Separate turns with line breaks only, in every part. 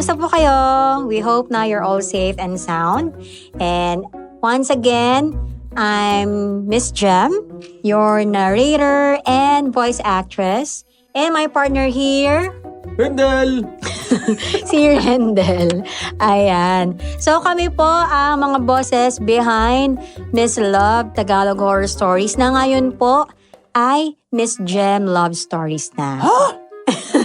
kamusta po kayo? We hope na you're all safe and sound. And once again, I'm Miss Jem, your narrator and voice actress. And my partner here,
Rendel!
si Rendel. Ayan. So kami po ang mga bosses behind Miss Love Tagalog Horror Stories na ngayon po ay Miss Jem Love Stories na.
Huh?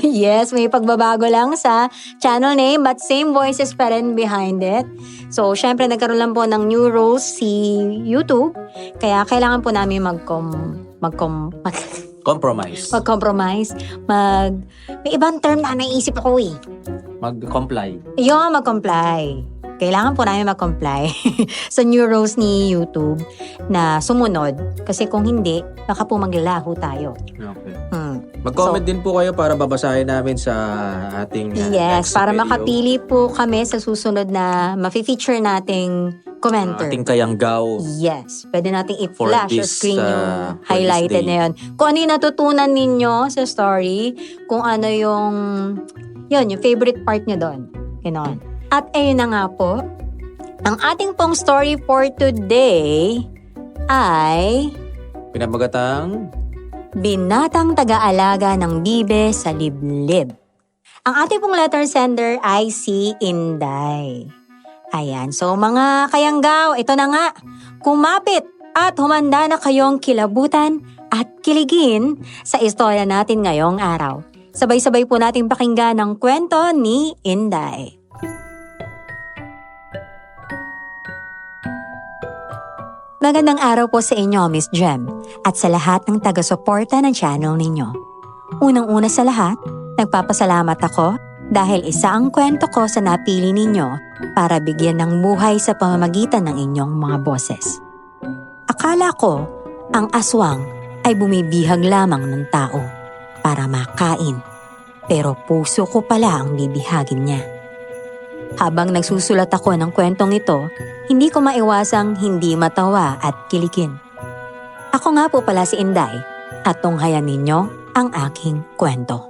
Yes, may pagbabago lang sa channel name but same voices pa rin behind it. So, syempre nagkaroon lang po ng new rules si YouTube. Kaya kailangan po namin
Compromise.
mag-compromise. May ibang term na naisip ako eh.
Mag-comply.
Yung mag-comply. Kailangan po namin mag-comply sa new rules ni YouTube na sumunod. Kasi kung hindi, baka po maglalaho tayo.
Okay.
So,
Mag-comment din po kayo para babasahin namin sa ating
yes,
next
para
video.
makapili po kami sa susunod na ma-feature nating commenter.
Ating kayanggaw.
Yes, pwede nating
For
i-flash sa
this,
screen yung
for
highlighted
this day.
na yun. Kung ano yung natutunan ninyo sa story, kung ano yung favorite part nyo doon. Ganon. At ayun na nga po, ang ating pong story for today ay
Pinamagatang
Binatang Taga-Alaga ng Bibe sa Liblib. Ang ating pong letter sender ay si Inday. Ayan, so mga kayanggaw, ito na nga. Kumapit at humanda na kayong kilabutan at kiligin sa istorya natin ngayong araw. Sabay-sabay po nating pakinggan ang kwento ni Inday. Magandang araw po sa inyo, Miss Jem, at sa lahat ng taga-suporta ng channel ninyo. Unang-una sa lahat, nagpapasalamat ako dahil isa ang kwento ko sa napili ninyo para bigyan ng buhay sa pamamagitan ng inyong mga boses. Akala ko, ang aswang ay bumibihag lamang ng tao para makain, pero puso ko pala ang bibihagin niya. Habang nagsusulat ako ng kwentong ito, hindi ko maiwasang hindi matawa at kiligin. Ako nga po pala si Inday at tunghayan ninyo ang aking kwento.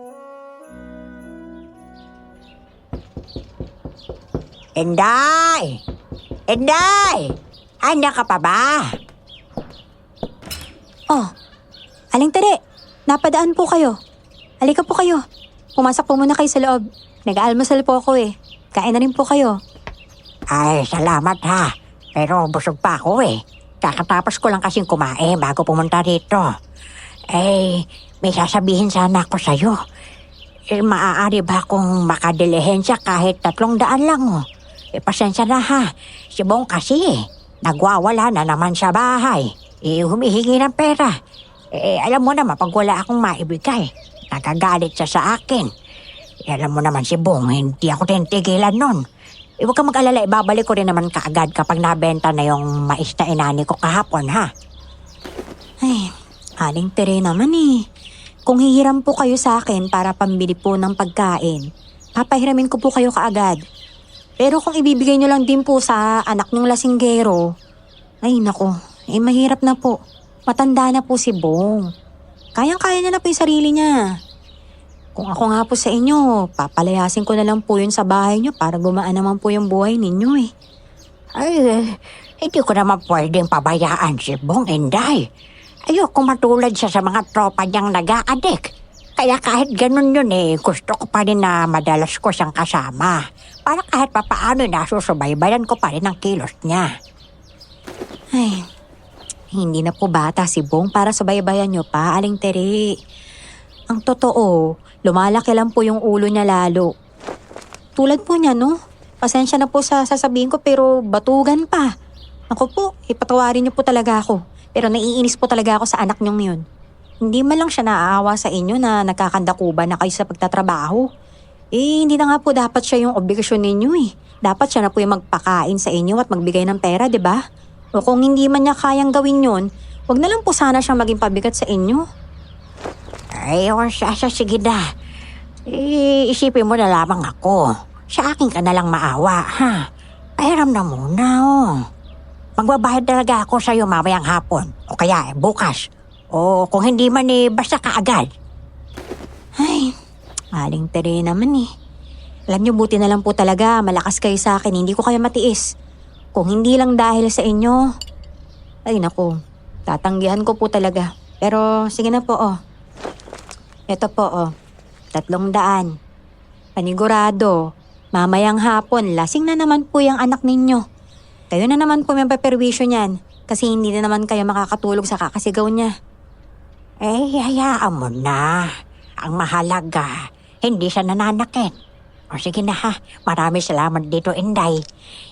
Inday! Inday! Anya ka pa ba?
Oh, Aling Tere, napadaan po kayo. Halika po kayo. Pumasok po muna kayo sa loob. Nag-aalmusal po ako eh. Kain na rin po kayo.
Ay, salamat ha. Pero busog pa ako eh. Kakatapos ko lang kasing kumain bago pumunta dito. May sasabihin sana ako sa'yo. Maaari ba akong makadilihensya kahit 300 lang oh? Pasensya na ha. Si Bong kasi nagwawala na naman sa bahay. Humihingi ng pera. Alam mo naman pag wala akong maibigay, nagagalit siya sa akin. Alam mo naman si Bong, hindi ako tinitigilan nun. Huwag kang mag-alala, ibabalik ko rin naman kaagad kapag nabenta na yung mais na inani ko kahapon, ha?
Ay, Aling Tere naman eh. Kung hihiram po kayo sa akin para pambili po ng pagkain, papahiramin ko po kayo kaagad. Pero kung ibibigay nyo lang din po sa anak nyong lasinggero, ay nako, mahirap na po. Matanda na po si Bong. Kayang-kaya niya na po yung sarili niya. Kung ako nga po sa inyo, papalayasin ko na lang po yun sa bahay nyo para gumaan naman po yung buhay ninyo eh.
Hindi ko naman pwedeng pabayaan si Bong, Inday. Ayoko matulad siya sa mga tropa niyang nag-aadik. Kaya kahit ganun yun gusto ko pa rin na madalas ko siyang kasama. Para kahit papaano nasusubaybayan ko pa rin ang kilos niya.
Ay, hindi na po bata si Bong para subaybayan nyo pa, Aling Tere. Ang totoo, lumalaki lang po yung ulo niya lalo. Tulad po niya, no? Pasensya na po sa sasabihin ko pero batugan pa. Ako po, ipatawarin niyo po talaga ako. Pero naiinis po talaga ako sa anak niyong yun. Hindi man lang siya naaawa sa inyo na nagkakandakuba na kayo sa pagtatrabaho. Hindi na nga po dapat siya yung obligasyon ninyo eh. Dapat siya na po yung magpakain sa inyo at magbigay ng pera, di ba? O kung hindi man niya kayang gawin yun, wag na lang po sana siyang maging pabigat sa inyo.
Sige na. Isipin mo na lamang ako. Sa akin ka na lang maawa, ha? Pahiram na muna, oh. Magbabayad talaga ako sa'yo mamayang hapon. O kaya bukas. O kung hindi man basta kaagad.
Ay, Aling Tere naman eh. Alam niyo, buti na lang po talaga, malakas kayo sa akin, hindi ko kayo matiis. Kung hindi lang dahil sa inyo, ay naku, tatanggihan ko po talaga. Pero sige na po, oh. Ito po, oh. 300. Panigurado, mamayang hapon, lasing na naman po yung anak ninyo. Kayo na naman po may paperwisyo niyan kasi hindi na naman kayo makakatulog sa kakasigaw niya.
Hayaan mo na. Ang mahalaga, hindi siya nananakit. O sige na ha, maraming salamat dito, Inday.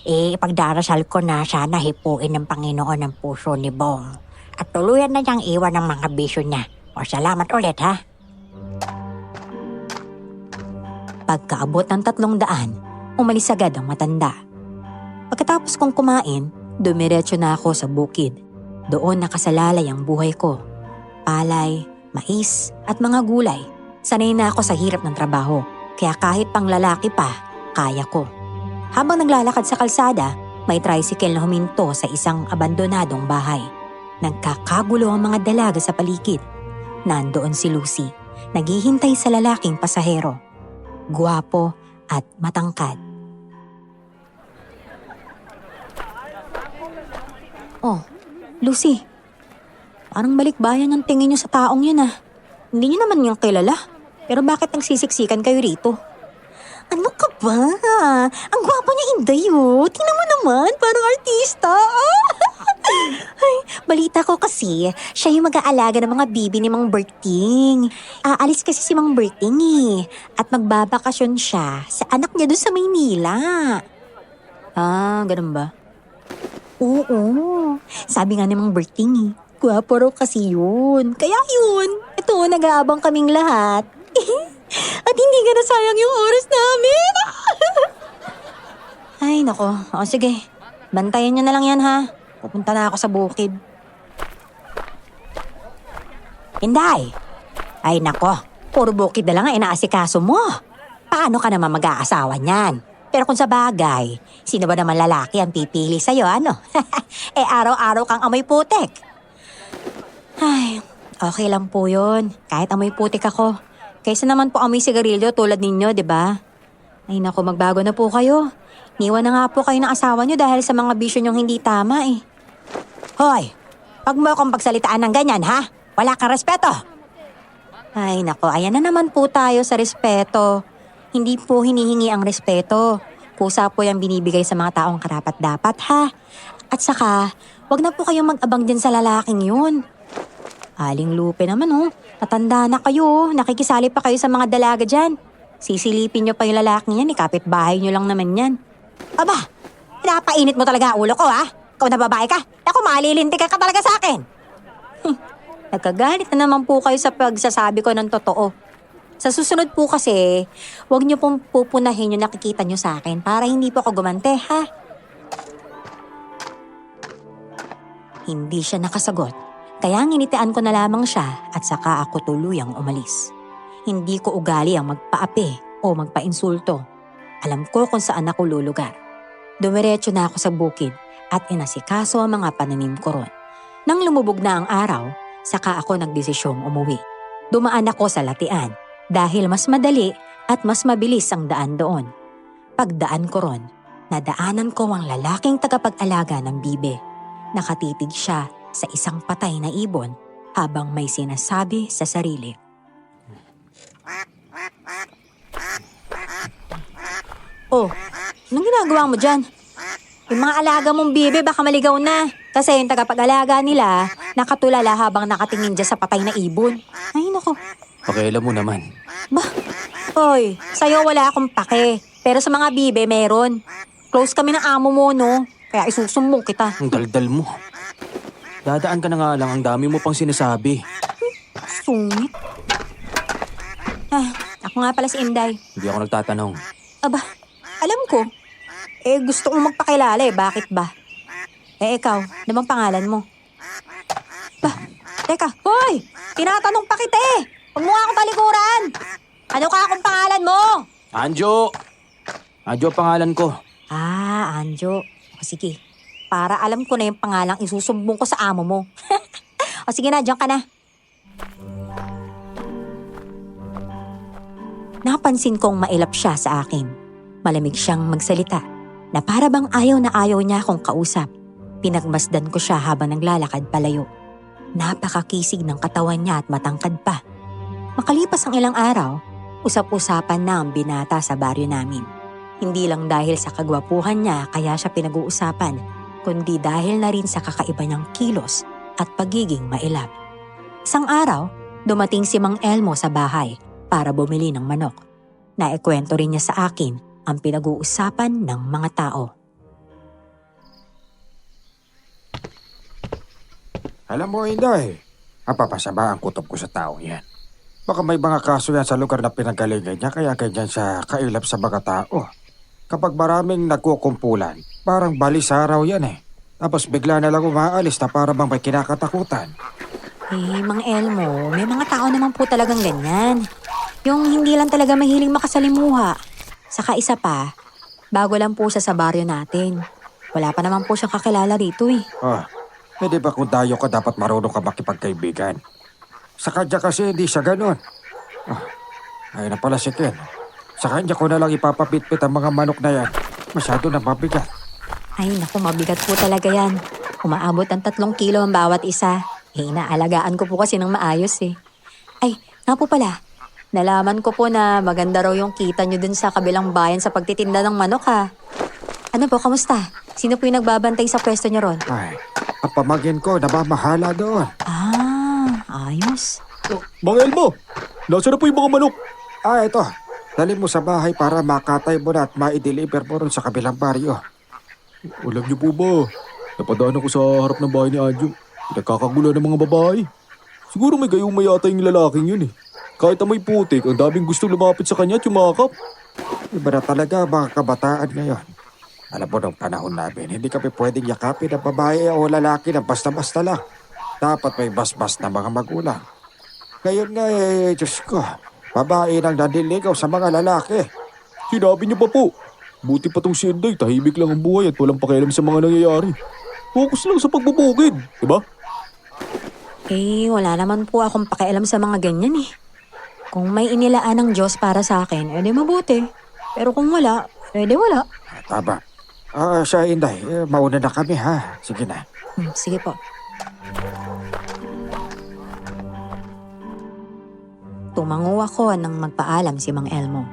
Ipagdarasal ko na sana hipuin ng Panginoon ang puso ni Bong. At tuluyan na niyang iwan ang mga bisyo niya. O salamat ulit ha.
Pagkaabot ng 300, umalis agad ang matanda. Pagkatapos kong kumain, dumiretso na ako sa bukid. Doon nakasalalay ang buhay ko. Palay, mais at mga gulay. Sanay na ako sa hirap ng trabaho, kaya kahit pang lalaki pa, kaya ko. Habang naglalakad sa kalsada, may tricycle na huminto sa isang abandonadong bahay. Nagkakagulo ang mga dalaga sa paligid. Nandoon si Lucy, naghihintay sa lalaking pasahero. Guwapo at matangkad. Oh, Lucy. Parang balikbayan ang tingin niyo sa taong yun ah. Hindi niyo naman yung kilala. Pero bakit nagsisiksikan kayo rito? Ano ka ba? Ang gwapo niya, Inday, oh. Tingnan mo naman, parang artista. Ay, balita ko kasi, siya yung mag-aalaga ng mga bibi ni Mang Berting. Aalis kasi si Mang Berting eh. At magbabakasyon siya sa anak niya doon sa Maynila. Ganun ba? Oo. Sabi nga ni Mang Berting eh, gwapo raw kasi yun. Kaya yun, ito, nag-aabang kaming lahat. At hindi ka nasayang yung oras namin. Ay, nako. O sige, bantayan niyo na lang yan ha. Pupunta na ako sa bukid.
Inday! Ay nako, puro bukid na lang ang inaasikaso mo. Paano ka naman mag-aasawa niyan? Pero kung sa bagay, sino ba naman lalaki ang pipili sa'yo, ano? Araw-araw kang amoy putik.
Ay, okay lang po yun. Kahit amoy putik ako. Kaysa naman po amoy sigarilyo tulad ninyo, di ba? Ay nako, magbago na po kayo. Niwan na nga po kayo ng asawa nyo dahil sa mga bisyo nyong hindi tama eh.
Hoy, pag mo akong pagsalitaan ng ganyan, ha? Wala kang respeto.
Ay nako, ayan na naman po tayo sa respeto. Hindi po hinihingi ang respeto. Kusa po yung binibigay sa mga taong karapat-dapat, ha? At saka, wag na po kayong mag-abang din sa lalaking yun. Aling Lupe naman, oh. Natanda na kayo, nakikisali pa kayo sa mga dalaga dyan. Sisilipin nyo pa yung lalaking yan, kapitbahay nyo lang naman yan.
Aba, pinapainit mo talaga ulo ko, ha? Ikaw na babae ka? Ako, malilintik ka talaga sa akin.
Nagkagalit na naman po kayo sa pagsasabi ko ng totoo. Sa susunod po kasi, huwag nyo pong pupunahin yung nakikita nyo sa akin para hindi po ako gumante, ha? Hindi siya nakasagot. Kaya nginitian ko na lamang siya at saka ako tuluyang umalis. Hindi ko ugali ang magpaapi o magpainsulto. Alam ko kung saan ako lulugar. Dumiretso na ako sa bukid at inasikaso ang mga pananim ko ron. Nang lumubog na ang araw, saka ako nagdesisyong umuwi. Dumaan ako sa Latian dahil mas madali at mas mabilis ang daan doon. Pagdaan ko ron, nadaanan ko ang lalaking tagapag-alaga ng bibe. Nakatitig siya sa isang patay na ibon habang may sinasabi sa sarili. Oh, anong ginagawa mo dyan? Yung mga alaga mong bibe baka maligaw na. Kasi yung tagapag-alaga nila, nakatulala habang nakatingin dyan sa patay na ibon. Ay, nako.
Pakialam mo naman.
Bah, oy, sa'yo wala akong pake. Pero sa mga bibe, meron. Close kami ng amo mo, no? Kaya isusumbong kita.
Ang daldal mo. Dadaan ka na nga lang, ang dami mo pang sinasabi.
Sungit. Ako nga pala si Inday.
Hindi ako nagtatanong.
Aba, alam ko. Gusto kong magpakilala bakit ba? Ikaw, ano bang pangalan mo? Teka, hoy! Tinatanong pa kita Huwag mo nga akong talikuran! Ano ka akong pangalan mo?
Anjo! Anjo pangalan ko.
Anjo. O sige, para alam ko na yung pangalang isusumbong ko sa amo mo. O sige na, diyan ka na. Napansin kong mailap siya sa akin. Malamig siyang magsalita na para bang ayaw na ayaw niya akong kausap. Pinagmasdan ko siya habang naglalakad palayo. Napakakisig ng katawan niya at matangkad pa. Makalipas ang ilang araw, usap-usapan na ang binata sa baryo namin. Hindi lang dahil sa kagwapuhan niya kaya siya pinag-uusapan, kundi dahil na rin sa kakaiba niyang kilos at pagiging mailap. Isang araw, dumating si Mang Elmo sa bahay para bumili ng manok. Naikwento rin niya sa akin ang pinag-uusapan ng mga tao.
Alam mo, Inday, mapapasama ang kutob ko sa tao yan. Baka may mga kaso yan sa lugar na pinanggalingan niya kaya ganyan siya kailap sa mga tao. Kapag maraming nagkukumpulan, parang balisaraw yan eh. Tapos bigla na lang umaalis na para bang may kinakatakutan.
Mang Elmo, may mga tao naman po talagang ganyan. Yung hindi lang talaga mahiling makasalimuha. Saka isa pa, bago lang po siya sa baryo natin. Wala pa naman po siyang kakilala rito eh.
Hindi ba kung dayo ka dapat marunong ka makipagkaibigan? Sa kanya kasi hindi siya ganun. Ayun na pala si Ken. Sa kanya ko na lang ipapapitpit ang mga manok na yan. Masyado na mabigat.
Ay naku, mabigat po talaga yan. Umaabot ang 3 kilo ang bawat isa. Inaalagaan ko po kasi ng maayos eh. Ay, nga po pala. Nalaman ko po na maganda raw yung kita nyo dun sa kabilang bayan sa pagtitinda ng manok ha. Ano po, kamusta? Sino po yung nagbabantay sa pwesto nyo ron?
Ay, ang pamangkin ko namamahala doon.
Ayos.
Mang Elmo, nasa na po yung mga manok?
Ito. Dali mo sa bahay para makatay mo na at ma-deliver mo ron sa kabilang baryo.
Alam niyo po ba, napadaan ako sa harap ng bahay ni Anjo. Pinagkakagulo ng mga babae. Siguro may gayong mayata yung lalaking yun eh. Kahit amoy putik, ang daming gusto lumapit sa kanya at yumakap.
Iba na talaga mga kabataan ngayon. Alam mo, nung panahon namin, hindi kami pwedeng yakapin ng babae o lalaki na basta-basta lang. Dapat may basbas na mga magulang. Ngayon nga Diyos ko, babae nang nandiligaw sa mga lalaki.
Sinabi niyo pa po. Buti pa tong si Inday, tahimik lang ang buhay at walang pakialam sa mga nangyayari. Focus lang sa pagbubukid, diba?
Wala naman po akong pakialam sa mga ganyan eh. Kung may inilaan ng Diyos para sa akin, edi mabuti. Pero kung wala, edi wala.
Tama. Siya, Inday, mauna na kami ha. Sige na.
Sige po. Tumango ako nang magpaalam si Mang Elmo.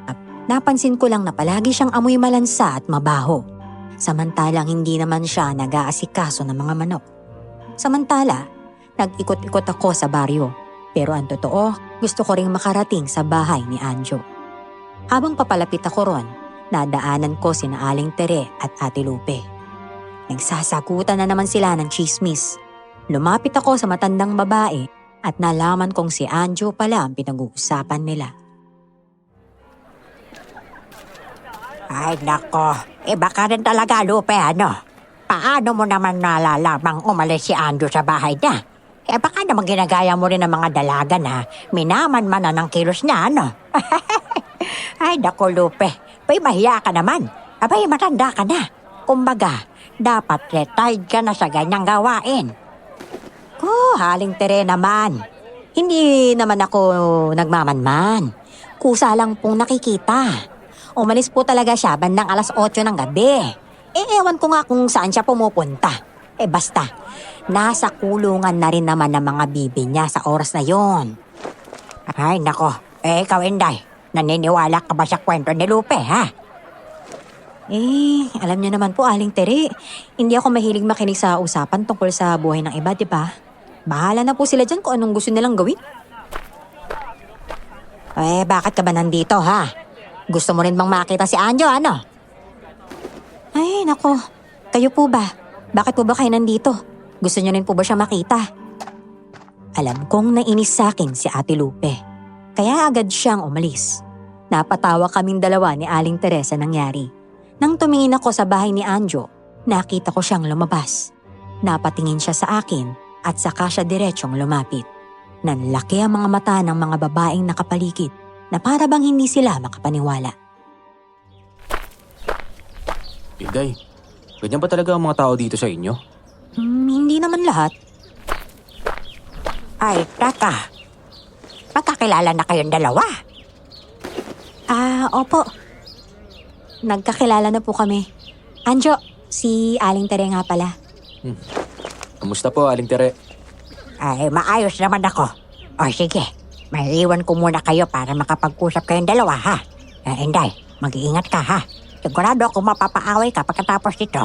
Napansin ko lang na palagi siyang amoy malansa at mabaho. Samantalang hindi naman siya nag-aasikaso ng mga manok. Samantala, nag-ikot-ikot ako sa baryo. Pero ang totoo, gusto ko ring makarating sa bahay ni Anjo. Habang papalapit ako ron, nadaanan ko sina Aling Tere at Ate Lupe. Nagsasagutan na naman sila ng chismis. Lumapit ako sa matandang babae at nalaman kong si Anjo pala ang pinag-uusapan nila.
Ay, nako. Baka rin talaga, Lupe, ano? Paano mo naman nalalamang umalis si Andrew sa bahay niya? Baka naman ginagaya mo rin ng mga dalaga na minaman-man na ng kilos niya, ano? Ay, nako, Lupe. Bay, mahiya ka naman. Abay, matanda ka na. Kumbaga, dapat retired ka na sa ganyang gawain.
Aling Tere naman. Hindi naman ako nagmamanman. Kusa lang pong nakikita. Umalis po talaga siya bandang 8:00 ng gabi. Ewan ko nga kung saan siya pumupunta. Basta, nasa kulungan na rin naman ng mga bibi niya sa oras na yon.
Ay, nako. Ikaw, Inday. Naniniwala ka ba sa kwento ni Lupe, ha?
Alam niyo naman po, Aling Tere. Hindi ako mahilig makinig sa usapan tungkol sa buhay ng iba, di ba? Bahala na po sila dyan kung anong gusto nilang gawin.
Bakit ka ba nandito, ha? Gusto mo rin bang makita si Anjo, ano?
Ay, nako. Kayo po ba? Bakit po ba kayo nandito? Gusto niyo rin po ba siya makita? Alam kong nainis sa akin si Ate Lupe. Kaya agad siyang umalis. Napatawa kaming dalawa ni Aling Teresa nangyari. Nang tumingin ako sa bahay ni Anjo, nakita ko siyang lumabas. Napatingin siya sa akin at saka siya diretsyong lumapit. Nanlaki ang mga mata ng mga babaeng nakapaligid na para bang hindi sila makapaniwala.
Inday, ganyan ba talaga ang mga tao dito sa inyo?
Hindi naman lahat.
Ay, taka. Magkakilala na kayong dalawa.
Opo. nagkakilala na po kami. Anjo, si Aling Tere nga pala.
Kamusta po, Aling Tere?
Ay, maayos naman ako. O sige, maiiwan ko muna kayo para makapag-usap kayong dalawa ha. Inday, mag-iingat ka ha. Sigurado ako mapapaaway ka pagkatapos nito.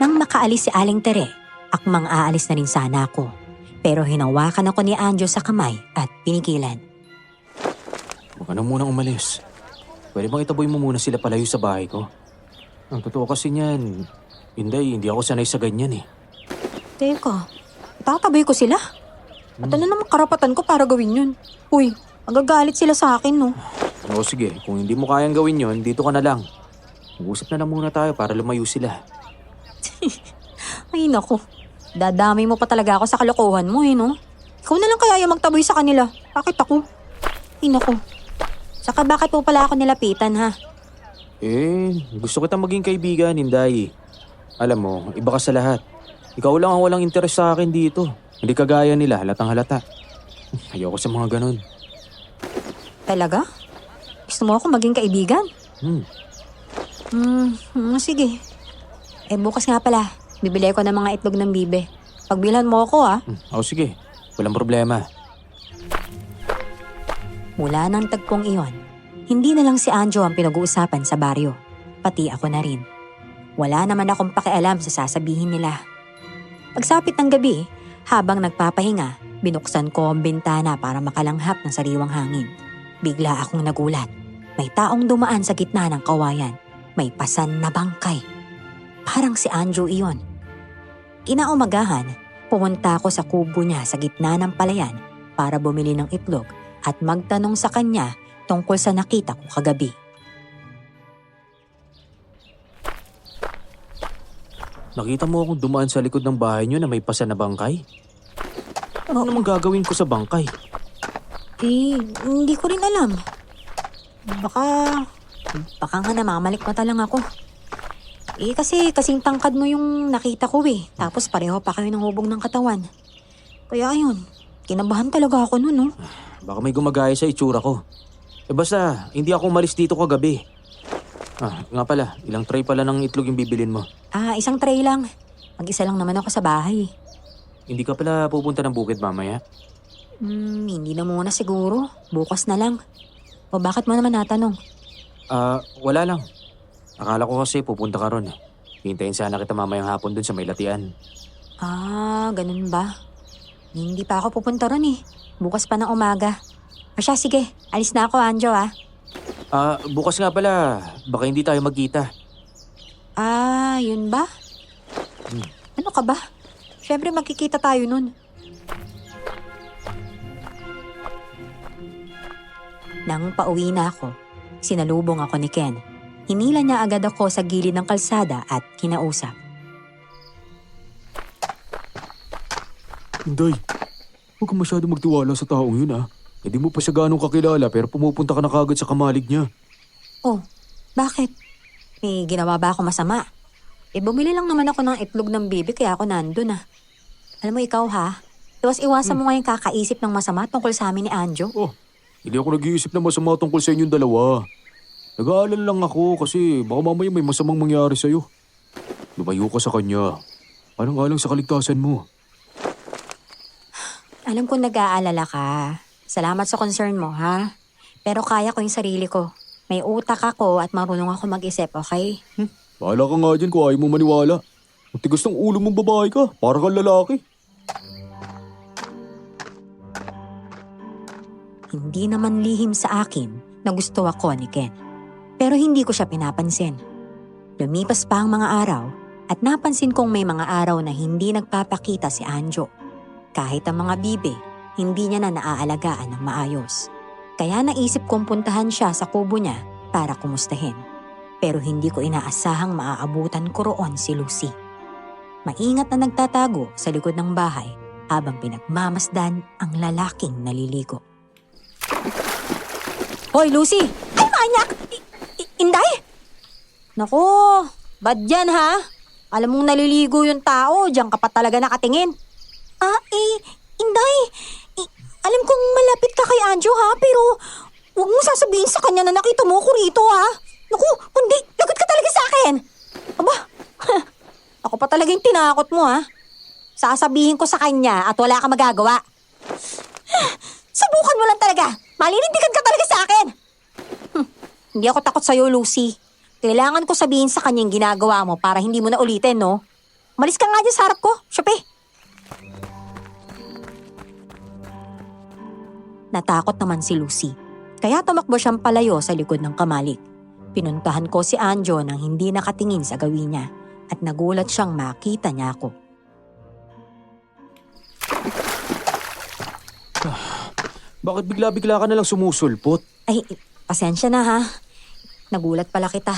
Nang makaalis si Aling Tere, akmang aalis na rin sana ako. Pero hinawakan ako ni Anjo sa kamay at pinigilan.
Huwag ka na munang umalis. Pwede bang itaboy mo muna sila palayo sa bahay ko? Ang totoo kasi niyan, hindi ako sanay sa ganyan eh.
Teka, tataboy ko sila? At ano namang karapatan ko para gawin yun? Uy, magagalit sila sa akin, no?
Oo sige, kung hindi mo kayang gawin yon, dito ka na lang. Mag-usap na lang muna tayo para lumayo sila.
Ay, naku. Dadamay mo pa talaga ako sa kalokohan mo, no? Ikaw na lang kaya yung magtaboy sa kanila. Bakit ako? Ay, naku. Saka bakit po pala ako nilapitan, ha?
Gusto kita maging kaibigan, Inday. Alam mo, iba ka sa lahat. Ikaw lang ang walang interes sa akin dito. Hindi kagaya nila, halatang halata. Ayoko sa mga ganun.
Talaga? Gusto mo ako maging kaibigan? Sige. Bukas nga pala, bibili ko ng mga itlog ng bibe. Pagbilhan mo ako, ha?
Sige. Walang problema.
Mula ng tagpong iyon, hindi na lang si Anjo ang pinag-uusapan sa baryo. Pati ako na rin. Wala naman akong pakialam sa sasabihin nila. Pagsapit ng gabi, habang nagpapahinga, binuksan ko ang bintana para makalanghap ng sariwang hangin. Bigla akong nagulat. May taong dumaan sa gitna ng kawayan. May pasan na bangkay. Parang si Anjo iyon. Kinaumagahan, pumunta ako sa kubo niya sa gitna ng palayan para bumili ng itlog at magtanong sa kanya tungkol sa nakita ko kagabi.
Nakita mo akong dumaan sa likod ng bahay niyo na may pasa na bangkay? Ano namang gagawin ko sa bangkay?
Hindi ko rin alam. Baka nga namamalikmata lang ako. Kasi kasing tangkad mo yung nakita ko Tapos pareho pa kayo ng hubog ng katawan. Kaya ayun, kinabahan talaga ako nun, no?
Baka may gumagaya sa itsura ko. Basta, hindi ako umalis dito kagabi. Nga pala, ilang tray pala ng itlog yung bibilin mo?
Isang tray lang. Mag-isa lang naman ako sa bahay.
Hindi ka pala pupunta ng bukid mamaya?
Hindi na muna siguro. Bukas na lang. O bakit mo naman natanong?
Wala lang. Akala ko kasi pupunta ka ron. Hintayin sana kita mamayang hapon dun sa may latian.
Ganun ba? Hindi pa ako pupunta ron Bukas pa ng umaga. O siya, sige. Alis na ako, Anjo,
Bukas nga pala. Baka hindi tayo magkita.
Yun ba? Ano ka ba? Siyempre magkikita tayo nun. Nang pauwi na ako, sinalubong ako ni Ken. Hinila niya agad ako sa gilid ng kalsada at kinausap.
Inday, huwag ka masyado magtiwala sa taong yun Hindi mo pa siya ganong kakilala pero pumupunta ka na kagad sa kamalig niya.
Oh, bakit? May ginawa ba ako masama? Bumili lang naman ako ng itlog ng bibi kaya ako nandun Alam mo ikaw iwas-iwasan mo ngayong kakaisip ng masama tungkol sa amin ni Anjo.
Hindi ako nag-iisip na masama tungkol sa inyong dalawa. Nag-aalala lang ako kasi baka mamaya may masamang mangyari sa'yo. Lumayo ka sa kanya. Alang-alang sa kaligtasan mo.
Alam kong nag-aalala ka. Salamat sa concern mo, Pero kaya ko yung sarili ko. May utak ako at marunong ako mag-isip, okay?
Bahala ka nga dyan kung ayaw mo maniwala. Ang tigas ng ulo mong babae ka, para kang lalaki.
Hindi naman lihim sa akin na gusto ako ni Ken. Pero hindi ko siya pinapansin. Lumipas pa ang mga araw at napansin kong may mga araw na hindi nagpapakita si Anjo. Kahit ang mga bibe, hindi niya na naaalagaan ng maayos. Kaya naisip kong puntahan siya sa kubo niya para kumustahin. Pero hindi ko inaasahang maaabutan ko roon si Lucy. Maingat na nagtatago sa likod ng bahay habang pinagmamasdan ang lalaking naliligo. Hoy, Lucy! Ay, manyak! Inday! Naku, bad yan Alam mong naliligo yung tao, diyan ka pa talaga nakatingin. Inday! Alam kong malapit ka kay Anjo pero Huwag mo sasabihin sa kanya na nakita mo ako rito, ha? Naku, kundi, lagot ka talaga sa akin. Aba, ako pa talaga yung tinakot mo, ha? Sasabihin ko sa kanya at wala ka magagawa. Subukan mo lang talaga. Malinindigan ka talaga sa akin. Hindi ako takot sa'yo, Lucy. Kailangan ko sabihin sa kanya yung ginagawa mo para hindi mo na ulitin, no? Malis ka nga dyan sa harap ko, Siya. Natakot naman si Lucy. Kaya tumakbo siyang palayo sa likod ng kamalig. Pinuntahan ko si Anjo nang hindi nakatingin sa gawin niya at nagulat siyang makita niya ako.
Bakit bigla-bigla ka nalang sumusulpot?
Ay, pasensya na ha. Nagulat pala kita.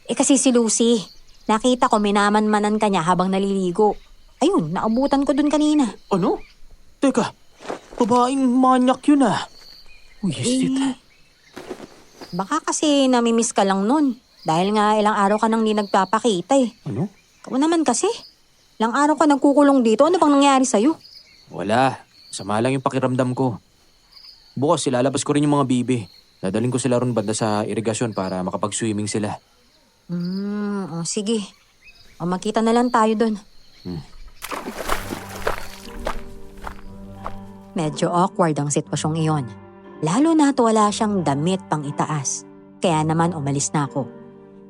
Kasi si Lucy, nakita ko minaman-manan ka niya habang naliligo. Ayun, naabutan ko dun kanina.
Ano? Teka, babaeng manyak yun ah. Wisit.
Baka kasi namimiss ka lang nun. Dahil nga ilang araw ka nang di nagpapakita eh.
Ano?
Ikaw naman kasi. Ilang araw ka nagkukulong dito. Ano bang nangyari sa'yo?
Wala. Sama lang yung pakiramdam ko. Bukas ilalabas ko rin yung mga bibi. Dadaling ko sila ron banda sa irigasyon para makapag-swimming sila.
Sige. Magkita na lang tayo dun. Medyo awkward ang sitwasyong iyon. Lalo na't wala siyang damit pang itaas. Kaya naman umalis na ako.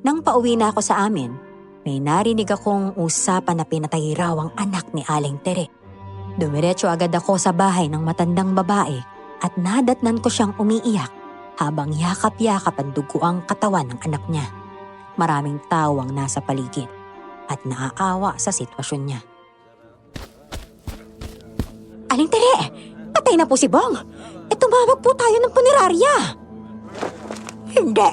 Nang pauwi na ako sa amin, may narinig akong usapan na pinatay raw ang anak ni Aling Tere. Dumiretso agad ako sa bahay ng matandang babae at nadatnan ko siyang umiiyak habang yakap-yakap ang duguang katawan ng anak niya. Maraming tao ang nasa paligid at naaawa sa sitwasyon niya. Aling Tere! Patay na po si Bong! Tumawag po tayo ng punerarya!
Hindi.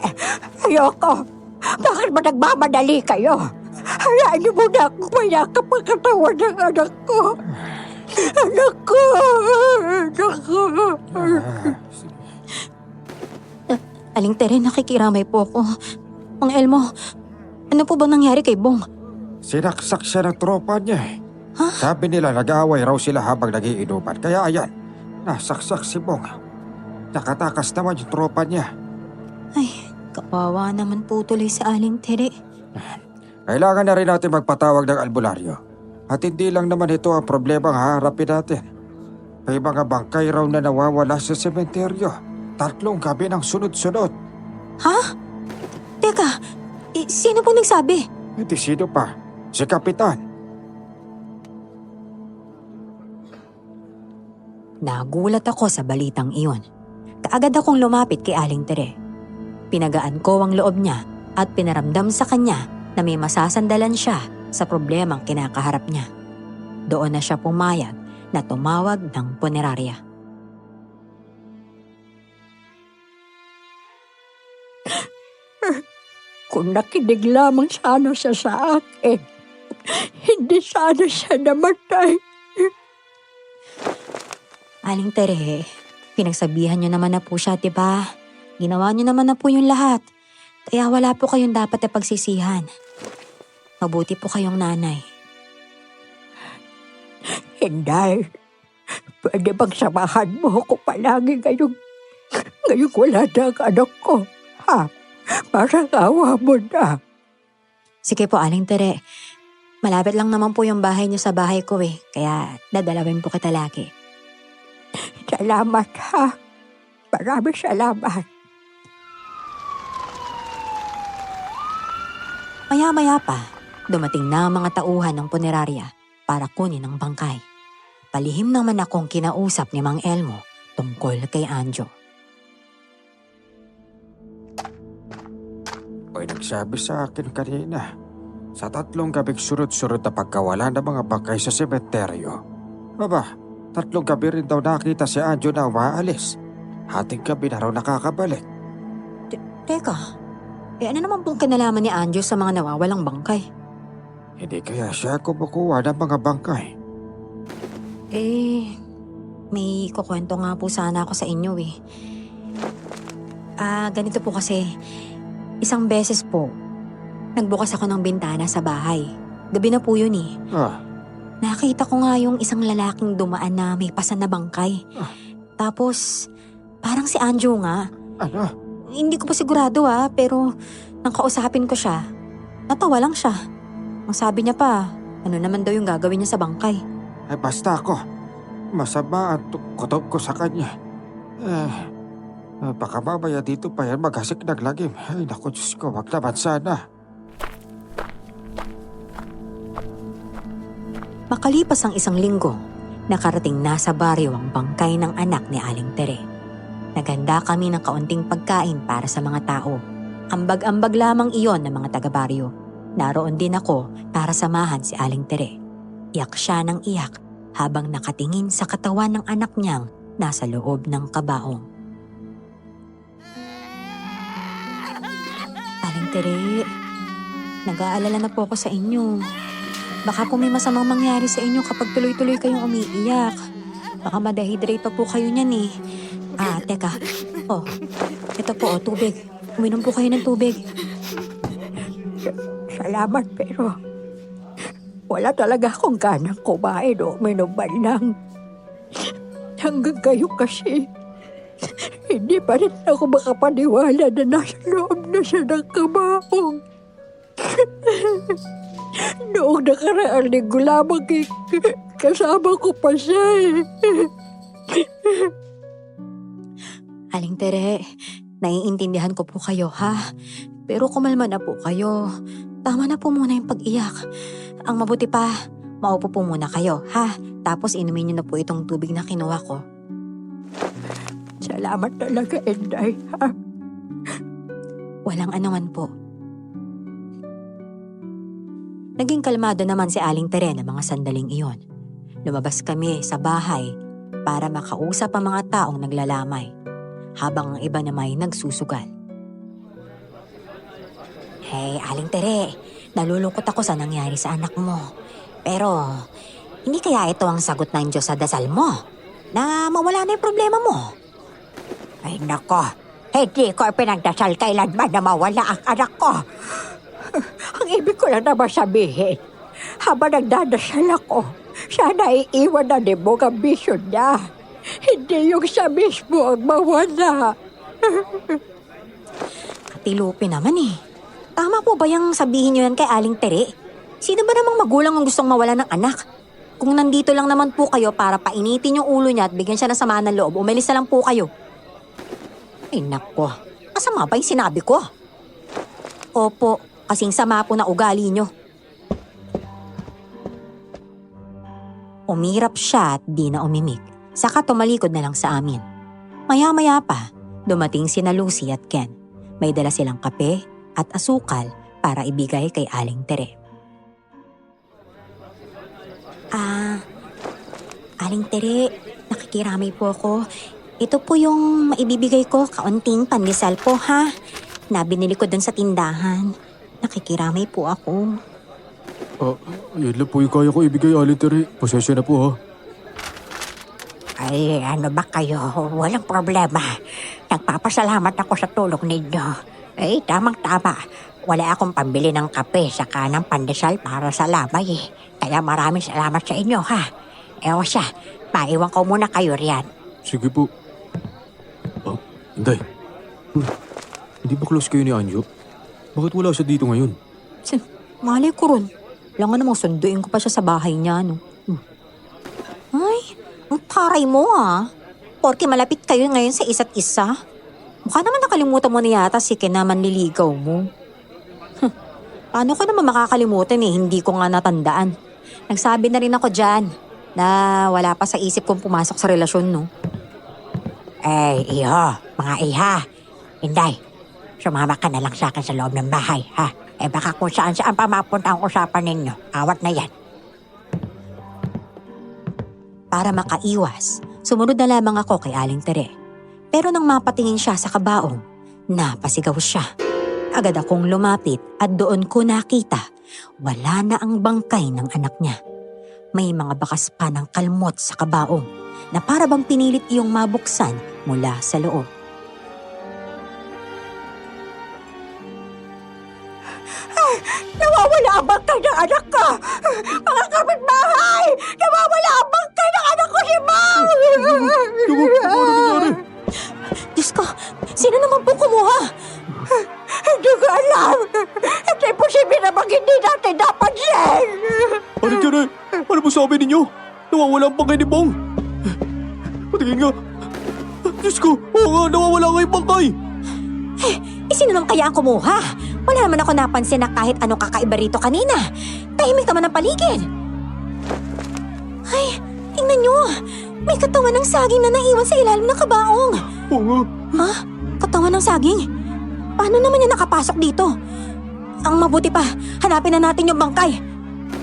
Ayoko. Bakit ba nagmamadali kayo? Hayaan niyo muna akong mayakap ang katawan ng anak ko. Anak ko! Anak ko!
Aling Tere, nakikiramay po ako. Mang Elmo, ano po bang nangyari kay Bong?
Sinaksak siya ng tropa niya eh. Sabi nila nag-aaway raw sila habang nagiinuman. Kaya ayan, nasaksak si Bong. Nakatakas naman yung tropa niya.
Ay, kawawa naman po tuloy sa Aling Tere.
Kailangan na rin natin magpatawag ng albularyo. At hindi lang naman ito ang problema ang haharapin natin. May mga bangkay raw na nawawala sa sementeryo. 3 gabi ng sunod-sunod.
Ha? Teka, sino po nagsabi?
Hindi sino pa. Si Kapitan.
Nagulat ako sa balitang iyon. Kaagad akong lumapit kay Aling Tere. Pinagaan ko ang loob niya at pinaramdam sa kanya na may masasandalan siya sa problemang kinakaharap niya. Doon na siya pumayag na tumawag ng punerarya.
Kung nakinig lamang sana siya sa akin, hindi sana siya namatay.
Aling Tere, pinagsabihan niyo naman na po siya, diba? Ginawa niyo naman na po yung lahat. Kaya wala po kayong dapat na pagsisihan. Mabuti po kayong nanay.
Hindi. Pwede bang samahan mo ako palagi ngayong wala na ang anak ko, ha? Parang awa mo na.
Sige po, Aling Tere. Malapit lang naman po yung bahay niyo sa bahay ko eh. Kaya dadalawin po kita lagi.
Salamat, ha? Maraming salamat.
Maya-maya pa, dumating na ang mga tauhan ng punerarya para kunin ang bangkay. Palihim naman akong kinausap ni Mang Elmo tungkol kay Anjo.
May nagsabi sa akin kanina. Sa 3 gabing sunod-sunod na pagkawala ng mga bangkay sa sementeryo. Aba, 3 gabi rin daw nakita si Anjo na umaalis. Hating gabi na raw nakakabalik.
Teka, ano naman pong kinalaman ni Anjo sa mga nawawalang bangkay?
Hindi kaya siya kumukuha ng mga bangkay.
May kukwento nga po sana ako sa inyo eh. Ganito po kasi, isang beses po, nagbukas ako ng bintana sa bahay. Gabi na po yun eh. Nakita ko nga yung isang lalaking dumaan na may pasan na bangkay. Tapos, parang si Anjo nga.
Ano?
Hindi ko pa sigurado pero nang kausapin ko siya, natawa lang siya. Ang sabi niya pa, ano naman daw yung gagawin niya sa bangkay.
Ay basta ako. Masama ang kutob ko sa kanya. Baka mamaya dito pa yan maghasik naglagim. Ay naku Diyos ko, wag naman sana.
Makalipas ang isang linggo, nakarating na sa baryo ang bangkay ng anak ni Aling Tere. Naghanda kami ng kaunting pagkain para sa mga tao. Ambag-ambag lamang iyon ng mga taga-baryo. Naroon din ako para samahan si Aling Tere. Iyak siya ng iyak habang nakatingin sa katawan ng anak niyang nasa loob ng kabaong. Aling Tere, nag-aalala na po ako sa inyo. Baka po may masamang mangyari sa inyo kapag tuloy-tuloy kayong umiiyak. Baka ma-dehydrate pa po kayo niyan eh. Teka. Ito po, tubig. Uminom po kayo ng tubig.
Salamat pero wala talaga akong ganang kumain o uminom man lang. Hanggang kayo kasi, hindi pa rin ako makapaniwala na nasa loob na siya ng kabaong. Noong nakaraan linggo lamang kasama ko pa siya eh.
Aling Tere, naiintindihan ko po kayo ha. Pero kumalma na po kayo. Tama na po muna yung pag-iyak. Ang mabuti pa, maupo po muna kayo ha. Tapos inumin niyo na po itong tubig na kinuha ko.
Salamat talaga, Inday, ha?
Walang anuman po. Naging kalmado naman si Aling Tere ng mga sandaling iyon. Lumabas kami sa bahay para makausap ang mga taong naglalamay, habang ang iba naman ay nagsusugal.
Hey, Aling Tere, nalulungkot ako sa nangyari sa anak mo. Pero, hindi kaya ito ang sagot ng Diyos sa dasal mo? Na mawala na yung problema mo? Ay, nako. Hindi ko pinagdasal kailanman na mawala ang anak ko. Ang ibig ko lang naman sabihin, habang nagdadasal ako, sana iiwan na ni mo ang vision niya. Hindi yung siya mismo ang mawala.
Katilupi naman eh. Tama po ba yung sabihin niyo yan kay Aling Tere? Sino ba namang magulang ang gustong mawala ng anak? Kung nandito lang naman po kayo para painitin yung ulo niya at bigyan siya ng sama ng loob, umalis na lang po kayo.
Ay, nako. Masama ba yung sinabi ko?
Opo, kasing sama po na ugali niyo. Umirap siya at di na umimik. Saka tumalikod na lang sa amin. Maya-maya pa, dumating sina Lucy at Ken. May dala silang kape at asukal para ibigay kay Aling Tere.
Aling Tere, nakikiramay po ako. Ito po yung maibibigay ko, kaunting pandesal po ha. Nabinili ko dun sa tindahan. Nakikiramay po ako.
Yan lang po yung kaya ko ibigay, Aling Tere. Pasensya na po ha.
Ay, ano ba kayo? Walang problema. Nagpapasalamat ako sa tulong ninyo. Eh, tamang-tama. Wala akong pambili ng kape saka ng pandesal para sa lamay eh. Kaya maraming salamat sa inyo ha. Ewan siya, maiwan ko muna kayo riyan.
Sige po. Inday. Hindi ba close kayo ni Anjo? Bakit wala siya dito ngayon?
Malay ko ron. Lang namang sunduin ko pa siya sa bahay niya, no? Ay, ang taray mo Porke malapit kayo ngayon sa isa't isa. Mukha naman nakalimutan mo na yata si Ken na manliligaw mo. Paano ko naman makakalimutan hindi ko nga natandaan. Nagsabi na rin ako dyan na wala pa sa isip kong pumasok sa relasyon, no?
Eh, mga iha. Inday, sumama ka na lang sa akin sa loob ng bahay, ha? Eh baka kung saan-saan pa mapunta ang usapan ninyo. Awat na yan.
Para makaiwas, sumunod na lamang ako kay Aling Tere. Pero nang mapatingin siya sa kabaong, napasigaw siya. Agad akong lumapit at doon ko nakita, wala na ang bangkay ng anak niya. May mga bakas pa ng kalmot sa kabaong na para bang pinilit iyong mabuksan mula sa loob.
Nawawala ang bangkay ng anak ko! Mga kapitbahay! Nawawala ang bangkay ng anak ko si Mang!
Ano nangyari?
Diyos ko, Sino naman po kumuha?
Hindi ko alam. At imposible namang hindi natin dapat yan.
Aling Tere, ano po sabi ninyo? Nawawala ang bangkay ni Bong. Patingin nga. Diyos ko, oo nga, nawawala nga yung bangkay.
Sino naman kaya ang kumuha? Wala naman ako napansin na kahit anong kakaiba rito kanina. Tahimik naman ang paligid. Ay, tingnan nyo. May katawan ng saging na naiwan sa ilalim ng kabaong.
Oo nga.
Ha? Katawan ng saging? Paano naman yan nakapasok dito? Ang mabuti pa, hanapin na natin yung bangkay.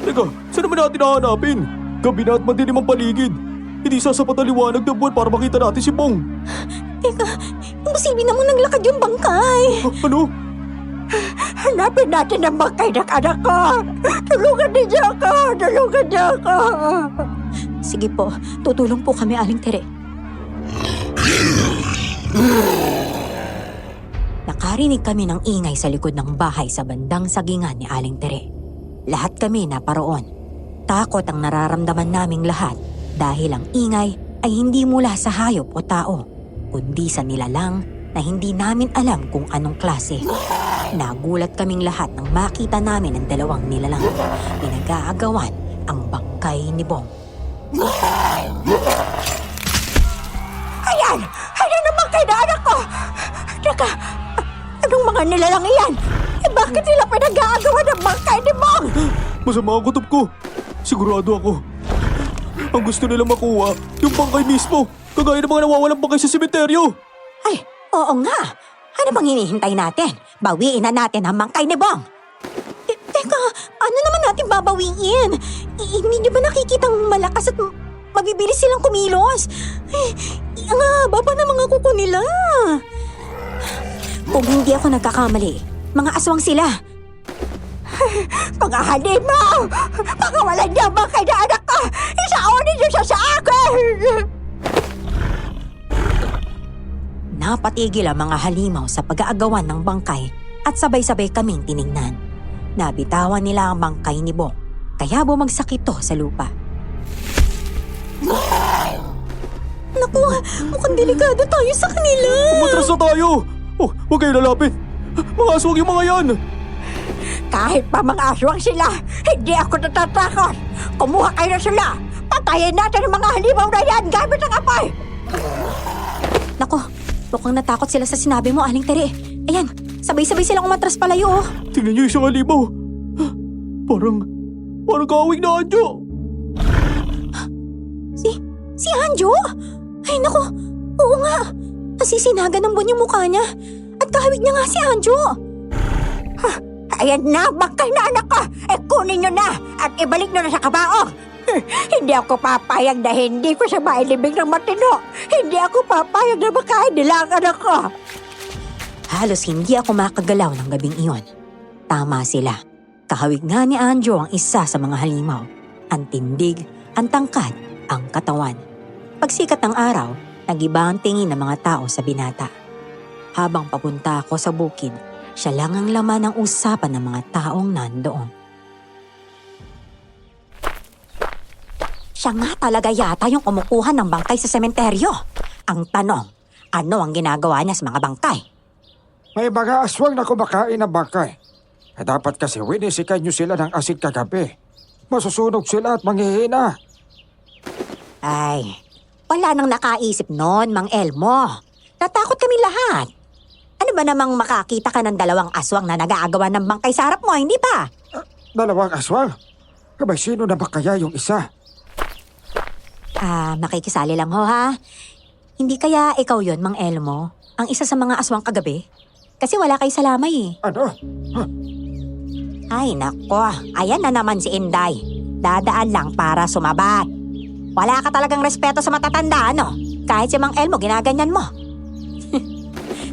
Teka, saan naman natin hahanapin? Gabi na at madilim ang paligid. Hindi sasapat ang liwanag ng buwan para makita natin si Bong.
Teka, imposible namang naglakad yung bangkay.
Ano?
Hanapin natin ang bangkay ng anak ko. Tulungan niyo ako. Tulungan niyo ako.
Sige po, tutulong po kami, Aling Tere. Nakarinig kami ng ingay sa likod ng bahay sa bandang sagingan ni Aling Tere. Lahat kami naparoon. Takot ang nararamdaman naming lahat dahil ang ingay ay hindi mula sa hayop o tao, kundi sa nilalang na hindi namin alam kung anong klase. Nagulat kaming lahat nang makita namin ang dalawang nilalang. Pinag-aagawan ang bangkay ni Bong.
Ayan! Ayan ang bangkay na anak ko! Teka, anong mga nilalang iyan? Bakit nila pinag-aagawa ng bangkay ni Bong?
Masama ang kutob ko. Sigurado ako. Ang gusto nila makuha, yung bangkay mismo. Kagaya ng mga nawawalang bangkay sa sementeryo.
Ay, oo nga. Ano bang hinihintay natin? Bawiin na natin ang bangkay ni Bong. Teka, ano naman natin babawiin? Hindi niyo ba nakikitang malakas at mabibilis silang kumilos? Ang haba pa ng mga kuko nila. Kung hindi ako nagkakamali, mga aswang sila.
Mga halimaw! Pakawalan niyo ang bangkay na anak ko! Isaonin niyo siya sa akin!
Napatigil ang mga halimaw sa pag-aagawan ng bangkay at sabay-sabay kaming tiningnan. Nabitawan nila ang bangkay ni Bong, kaya bumagsak ito sa lupa. Naku, mukhang delikado tayo sa kanila.
Umatras na tayo! Oh, huwag kayo lalapit! Mga aswang yung mga yan!
Kahit pa mga aswang sila, hindi ako natatakot! Kumuha kayo na sila! Patayin natin ang mga halimaw na yan gamit ang apoy!
Naku, mukhang natakot sila sa sinabi mo, Aling Tere. Ayan, sabay-sabay silang umatras palayo.
Tingnan niyo yung isang halimaw. Parang kawing na Anjo.
Si Anjo? Ay naku, oo nga. Nasisinagan ng buwan yung mukha niya. At kahawig niya nga si Anjo.
Ayan na, bangkay na anak ko! Kunin nyo na at ibalik nyo na sa kabaong! Hindi ako papayag na hindi ko siya mailibing ng matino! Hindi ako papayag na makain nila ang anak ko!
Halos hindi ako makagalaw ng gabing iyon. Tama sila. Kahawig nga ni Anjo ang isa sa mga halimaw. Ang tindig, ang tangkad, ang katawan. Pagsikat ng araw, nag-iba ang tingin ng mga tao sa binata. Habang papunta ako sa bukid, siya lang ang laman ng usapan ng mga taong nandoon. Siya nga talaga yata yung kumukuha ng bangkay sa sementeryo. Ang tanong, ano ang ginagawa niya sa mga bangkay?
May mga aswang na kumakain ng bangkay. Dapat kasi winisikan nyo sila ng asin kagabi. Masusunog sila at manghihina.
Ay, wala nang nakaisip noon, Mang Elmo. Natakot kami lahat. Ano ba namang makakita ka ng dalawang aswang na nag-aagawan ng bangkay sa harap mo, hindi ba?
Dalawang aswang? Kabay sino na ba kaya yung isa?
Makikisali lang ho ha. Hindi kaya ikaw yon, Mang Elmo, ang isa sa mga aswang kagabi? Kasi wala kay Salamay eh.
Ano?
Ay nako, ayan na naman si Inday. Dadaan lang para sumabat. Wala ka talagang respeto sa matatanda, ano? Kahit si Mang Elmo, ginaganyan mo.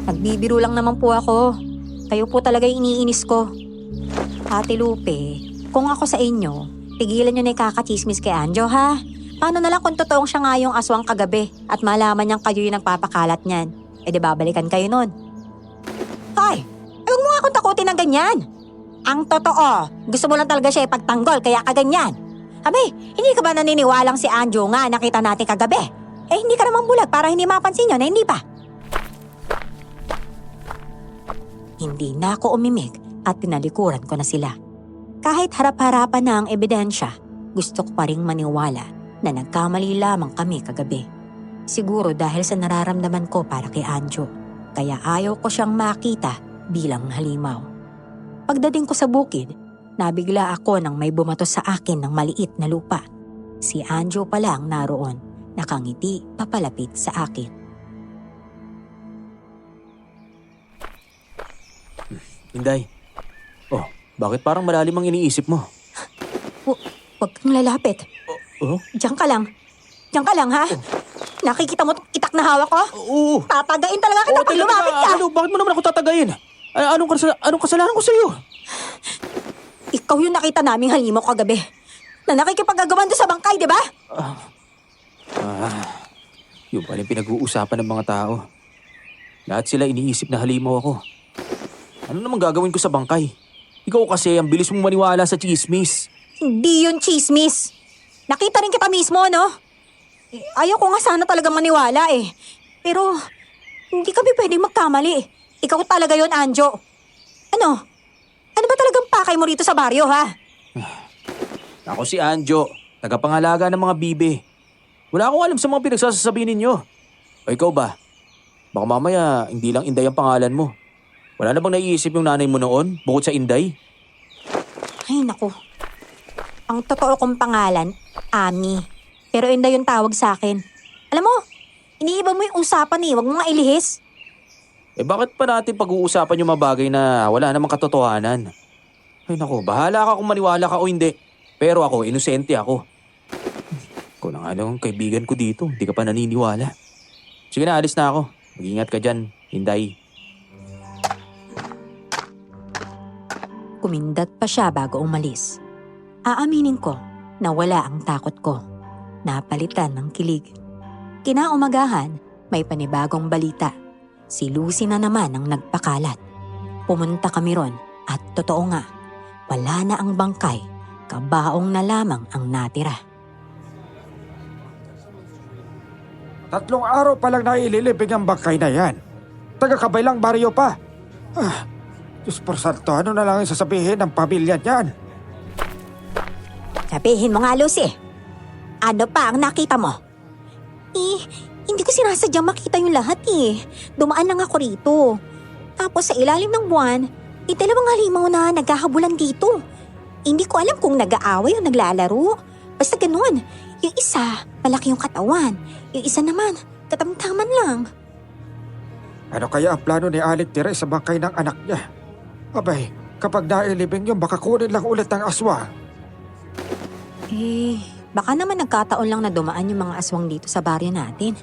Nagbibiro lang naman po ako. Kayo po talaga yung iniinis ko. Ate Lupe, kung ako sa inyo, tigilan nyo na yung kakachismis kay Anjo, ha? Paano na lang kung totoong siya nga yung aswang kagabi at malaman niyang kayo yung nagpapakalat niyan? Eh di babalikan kayo nun. Hoy, huwag mo nga akong takutin ng ganyan. Ang totoo, gusto mo lang talaga siya ipagtanggol kaya kaganyan. Abay, hindi ka ba naniniwalang si Anjo nga nakita natin kagabi? Eh hindi ka naman bulag para hindi mapansin yun, eh hindi pa? Hindi na ako umimik at tinalikuran ko na sila. Kahit harap-harapan na ang ebidensya, gusto ko pa ring maniwala na nagkamali lamang kami kagabi. Siguro dahil sa nararamdaman ko para kay Anjo, kaya ayaw ko siyang makita bilang halimaw. Pagdating ko sa bukid, nabigla ako nang may bumato sa akin ng maliit na lupa. Si Anjo pala ang naroon, nakangiti papalapit sa akin.
Inday. Oh, bakit parang malalim ang iniisip mo?
Huwag kang lalapit.
Oh?
Diyan ka lang. Diyan ka lang, ha? Nakikita mo itong itak na hawak ko?
Oo.
Tatagain talaga kita pag lumapit ka!
Ano, bakit mo naman ako tatagayin? Anong kasalanan ko sa'yo?
Ikaw yung nakita naming halimaw kagabi. Na nakikipagagawan doon sa bangkay, di ba?
Yung paling pinag-uusapan ng mga tao. Lahat sila iniisip na halimaw ako. Ano naman gagawin ko sa bangkay? Ikaw kasi ang bilis mong maniwala sa chismis.
Hindi yun chismis. Nakita rin kita mismo, no? Ayaw ko nga sana talaga maniwala eh. Pero, hindi kami pwedeng magkamali. Ikaw talaga yon, Anjo. Ano? Ano ba talagang pakay mo rito sa baryo, ha?
Ako si Anjo, tagapangalaga ng mga bibe. Wala akong alam sa mga pinagsasasabi ninyo. O ikaw ba? Baka mamaya hindi lang Inday ang pangalan mo. Wala na bang naiisip yung nanay mo noon, bukod sa Inday?
Ay, naku. Ang totoo kong pangalan, Ami. Pero Inday yung tawag sa akin. Alam mo, iniiba mo yung usapan eh. Huwag mo nga ilihis.
Eh bakit pa natin pag-uusapan yung mga bagay na wala namang katotohanan? Ay naku, bahala ka kung maniwala ka o hindi. Pero ako, inosente ako. Ikaw na nga lang, kaibigan ko dito. Hindi ka pa naniniwala. Sige na, alis na ako. Mag-ingat ka dyan, Inday.
Kumindat pa siya bago umalis. Aaminin ko na wala ang takot ko. Napalitan ng kilig. Kinaumagahan, may panibagong balita. Si Lucy na naman ang nagpakalat. Pumunta kami ron at totoo nga, wala na ang bangkay, kabaong na lamang ang natira.
3 araw pa lang naililibing ang bangkay na yan. Taga-kabilang baryo pa. Diyos por santo, ano na lang ang sasabihin ng pamilya niyan?
Sabihin mo nga, Lucy. Ano pa ang nakita mo? Hindi ko sinasadyang makita yung lahat eh. Dumaan lang ako rito. Tapos sa ilalim ng buwan, dalawang halimaw na naghahabulan dito. Hindi ko alam kung nag-aaway o naglalaro. Basta ganun. Yung isa, malaki yung katawan. Yung isa naman, katamtaman lang.
Ano kaya ang plano ni Aling Tere sa bangkay ng anak niya? Abay, kapag nailibing yun, baka kunin lang ulit ang aswang.
Baka naman nagkataon lang na dumaan yung mga aswang dito sa baryo natin.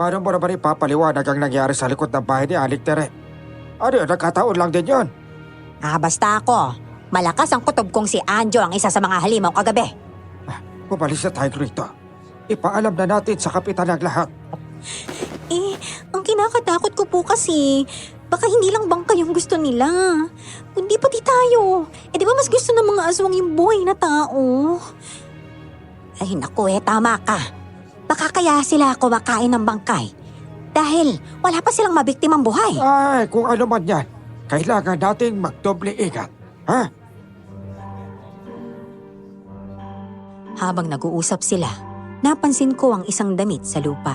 Paano mo naman ipapaliwanag ang nangyari sa likod ng bahay ni Aling Tere? Ano yun, nagkataon lang din yun?
Basta ako. Malakas ang kutob kong si Anjo ang isa sa mga halimaw kagabi.
Umalis na tayo rito. Ipaalam na natin sa kapitan ng lahat.
Ang kinakatakot ko po kasi, baka hindi lang bangka yung gusto nila. Kundi pati tayo. Di ba mas gusto ng mga aswang yung buhay na tao? Ay naku tama ka. Baka kaya sila kumakain ng bangkay. Dahil wala pa silang mabiktimang buhay.
Ay, kung ano man yan, kailangan nating magdoble ingat. Ha?
Habang nag-uusap sila, napansin ko ang isang damit sa lupa.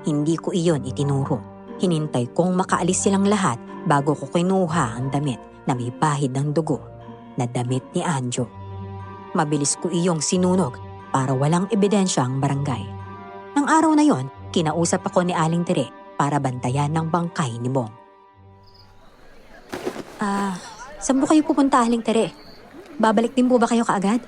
Hindi ko iyon itinuro. Hinintay kong makaalis silang lahat bago ko kinuha ang damit na may bahid ng dugo na damit ni Anjo. Mabilis ko iyong sinunog para walang ebidensya ang barangay. Nang araw na yon, kinausap ako ni Aling Tere para bantayan ng bangkay ni Bong. Saan po kayo pupunta, Aling Tere? Babalik din po ba kayo kaagad?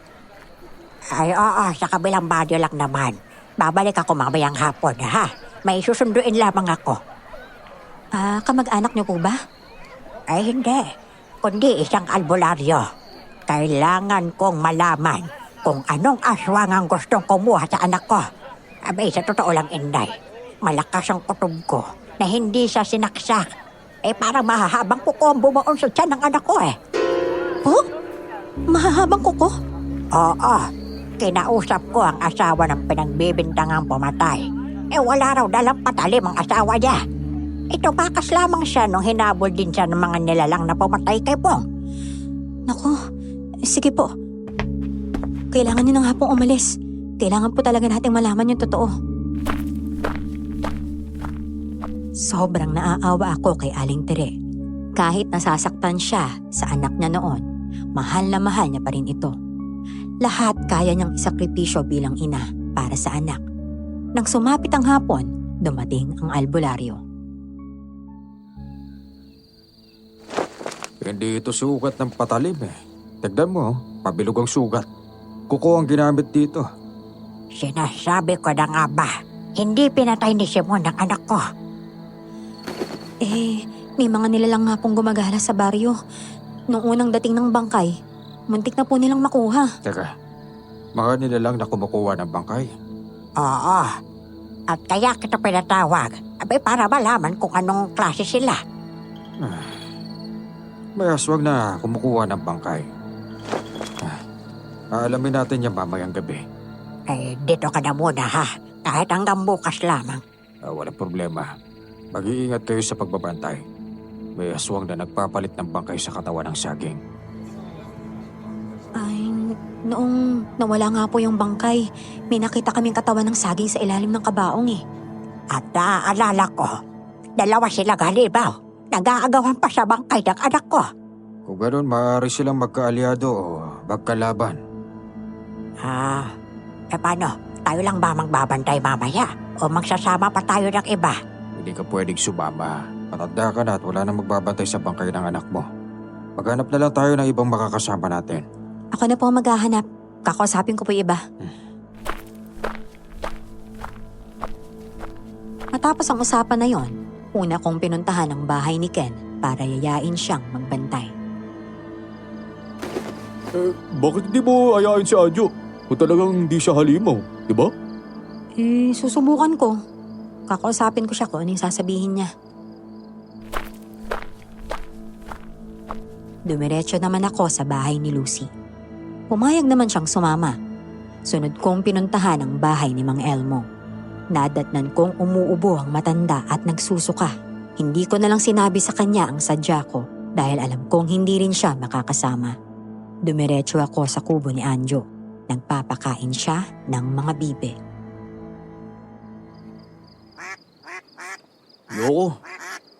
Ay, oo, sa kabilang baryo lang naman. Babalik ako mamayang hapon, ha? May susunduin lamang ako.
Kamag-anak niyo po ba?
Ay, hindi. Kundi isang albularyo. Kailangan kong malaman kung anong aswang ang gustong kumuha sa anak ko. Abay, sa totoo lang, Inday, malakas ang kutob ko na hindi siya sinaksak. Parang mahahabang kuko ang bumuon sa tiyan ng anak ko
Oh? Mahahabang kuko?
Oo. Kinausap ko ang asawa ng pinagbibintangang pumatay. Wala raw dalang patalim ang asawa niya. Ito bakas lamang siya nung hinabol din siya ng mga nilalang na pumatay kay Bong.
Naku, sige po. Kailangan niyo na nga pong umalis. Kailangan po talaga nating malaman yung totoo. Sobrang naaawa ako kay Aling Tere. Kahit nasasaktan siya sa anak niya noon, mahal na mahal niya pa rin ito. Lahat kaya niyang isakripisyo bilang ina para sa anak. Nang sumapit ang hapon, dumating ang albularyo.
Hindi ito sugat ng patalim eh. Tignan mo, pabilog ang sugat. Kuko ang ginamit dito.
Sinasabi ko na nga ba, hindi pinatay ni Simon ang anak ko.
May mga nilalang nga pong gumagala sa baryo. Nung unang dating ng bangkay, muntik na po nilang makuha.
Teka, mga nilalang na kumukuha ng bangkay.
Oo. At kaya kita pinatawag, abay para malaman kung anong klase sila.
May aswang na kumukuha ng bangkay. Aalamin natin yan mamayang gabi.
Dito ka na muna ha, kahit hanggang bukas lamang.
Walang problema. Mag-iingat kayo sa pagbabantay. May aswang na nagpapalit ng bangkay sa katawan ng saging.
Ay, noong nawala nga po yung bangkay, may nakita kaming katawan ng saging sa ilalim ng kabaong eh.
At naaalala ko, dalawa silang halimaw. Nag-aagawan pa sa bangkay ng anak ko.
Kung ganoon, maaari silang magkaalyado o magkalaban.
Paano? Tayo lang ba magbabantay mamaya? O magsasama pa tayo ng iba?
Hindi ka pwedeng sumama. Matanda ka na at wala na magbabantay sa bangkay ng anak mo. Maghanap na lang tayo ng ibang makakasama natin.
Ako na po ang maghahanap. Kakausapin ko po yung iba. Matapos ang usapan na yon, una kong pinuntahan ang bahay ni Ken para yayain siyang magbantay.
Bakit di mo ayain si Anjo? Kung talagang di siya halimaw, di ba?
Susubukan ko. Kakausapin ko siya kung ano yung sasabihin niya. Dumiretso naman ako sa bahay ni Lucy. Pumayag naman siyang sumama. Sunod kong pinuntahan ang bahay ni Mang Elmo. Nadatnan kong umuubo ang matanda at nagsusuka. Hindi ko na lang sinabi sa kanya ang sadya ko dahil alam kong hindi rin siya makakasama. Dumiretso ako sa kubo ni Anjo. Nagpapakain siya ng mga bibe.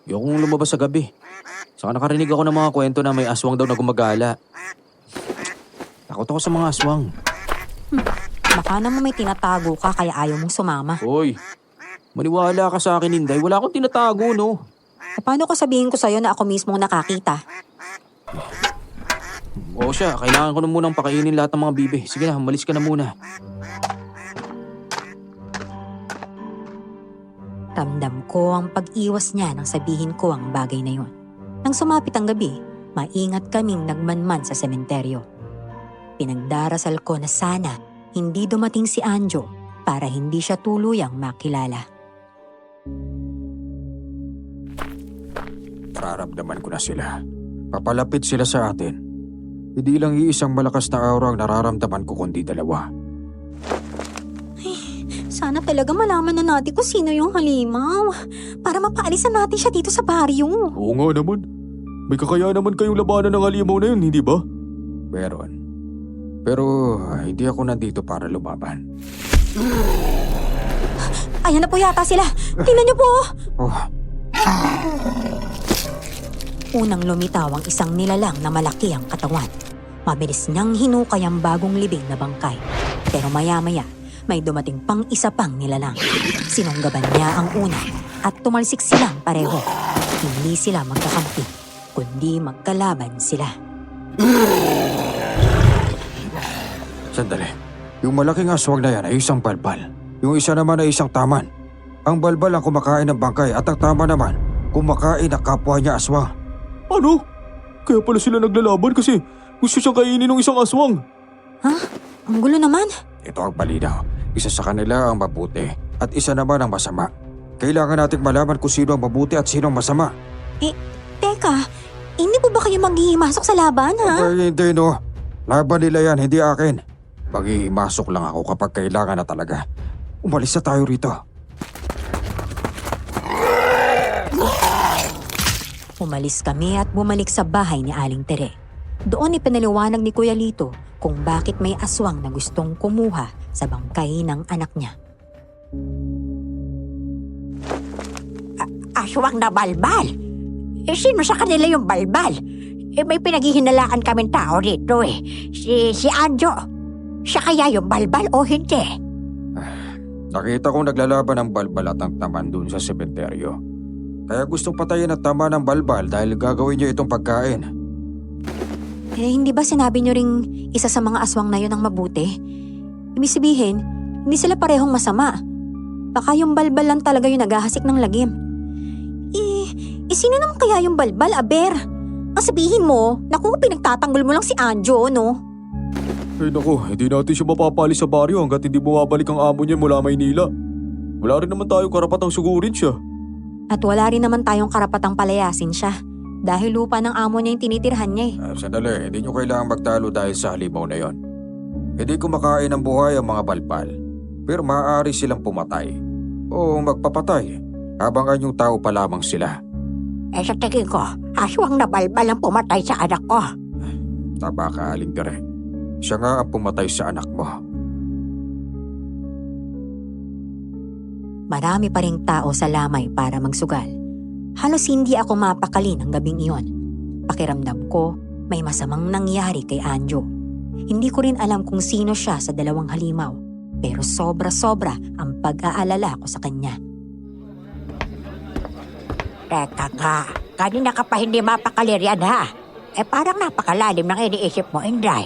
Yokong lumabas sa gabi. Saka nakarinig ako ng mga kwento na may aswang daw na gumagala. Takot ako sa mga aswang.
Baka naman may tinatago ka kaya ayaw mong sumama.
Hoy, maniwala ka sa akin, Inday. Wala akong tinatago, no?
Paano ko sabihin ko sa'yo na ako mismo nakakita?
Oo siya, kailangan ko na munang pakainin lahat ng mga bibe. Sige na, umalis ka na muna.
Ramdam ko ang pag-iwas niya nang sabihin ko ang bagay na yon. Nang sumapit ang gabi, maingat kaming nagmanman sa sementeryo. Pinagdarasal ko na sana hindi dumating si Anjo para hindi siya tuluyang makilala.
Nararamdaman ko na sila. Papalapit sila sa atin. Hindi lang iisang malakas na aura ang nararamdaman ko kundi dalawa.
Sana talaga malaman na natin kung sino yung halimaw para mapaalisan natin siya dito sa baryo.
Oo nga naman. May kakaya naman kayong labanan ng halimaw na yun, hindi ba?
Meron. Pero hindi ako nandito para lumaban.
Ayan na po yata sila. Tingnan niyo po. Unang lumitaw ang isang nilalang na malaki ang katawan. Mabilis niyang hinukay ang bagong libing na bangkay. Pero maya-maya, may dumating pang isa pang nilalang. Sinunggaban niya ang una at tumalsik silang pareho. Hindi sila magkakampi, kundi magkalaban sila.
Sandali. Yung malaking aswang na yan ay isang balbal. Yung isa naman ay isang taman. Ang balbal ang kumakain ng bangkay at ang tama naman, kumakain ang kapwa niya aswang.
Ano? Kaya pala sila naglalaban kasi gusto siyang kainin ng isang aswang.
Ha? Ang gulo naman.
Ito ang palinaw. Isa sa kanila ang mabuti at isa naman ang masama. Kailangan nating malaman kung sino ang mabuti at sino ang masama.
Teka, hindi po ba kayo maghihimasok sa laban, ha?
Ay, hindi no. Laban nila yan, hindi akin. Maghihimasok lang ako kapag kailangan na talaga. Umalis na tayo rito.
Umalis kami at bumalik sa bahay ni Aling Tere. Doon ipinaliwanag ni Kuya Lito kung bakit may aswang na gustong kumuha sa bangkay ng anak niya.
Aswang na balbal? Sino sa kanila yung balbal? May pinaghihinalaan kaming tao dito eh. Si Anjo. Siya kaya yung balbal o hindi?
Nakita kong naglalaban ng balbal at ang taman dun sa sementeryo. Kaya gustong patayin ang tama ng balbal dahil gagawin niyo itong pagkain.
Hindi ba sinabi niyo ring isa sa mga aswang na yun ang mabuti? Ibig sabihin, hindi sila parehong masama. Baka yung balbal lang talaga yung naghahasik ng lagim. Sino naman kaya yung balbal, Aber? Ang sabihin mo, naku, pinagtatanggol mo lang si Anjo, no?
Ay naku, hindi natin siya mapapali sa baryo hanggat hindi bumabalik ang amo niya mula Maynila. Wala rin naman tayo karapatang sugurin siya.
At wala rin naman tayong karapatang palayasin siya. Dahil lupa ng amo niya yung tinitirhan niya eh.
Sandali, hindi niyo kailangang magtalo dahil sa halimaw na yon. Hindi kumakain ng buhay ang mga balbal. Pero maaari silang pumatay o magpapatay habang anyong tao pa lamang sila.
Sa tingin ko, aswang na balbal ang pumatay sa anak ko.
Tama ka, Aling Tere. Siya nga ang pumatay sa anak mo.
Marami pa ring tao sa lamay para magsugal. Halos hindi ako mapakali ng gabing iyon. Pakiramdam ko, may masamang nangyari kay Anjo. Hindi ko rin alam kung sino siya sa dalawang halimaw, pero sobra-sobra ang pag-aalala ko sa kanya.
Teka nga, kanina ka pa hindi mapakali riyan ha? Parang napakalalim ng iniisip mo, Inday.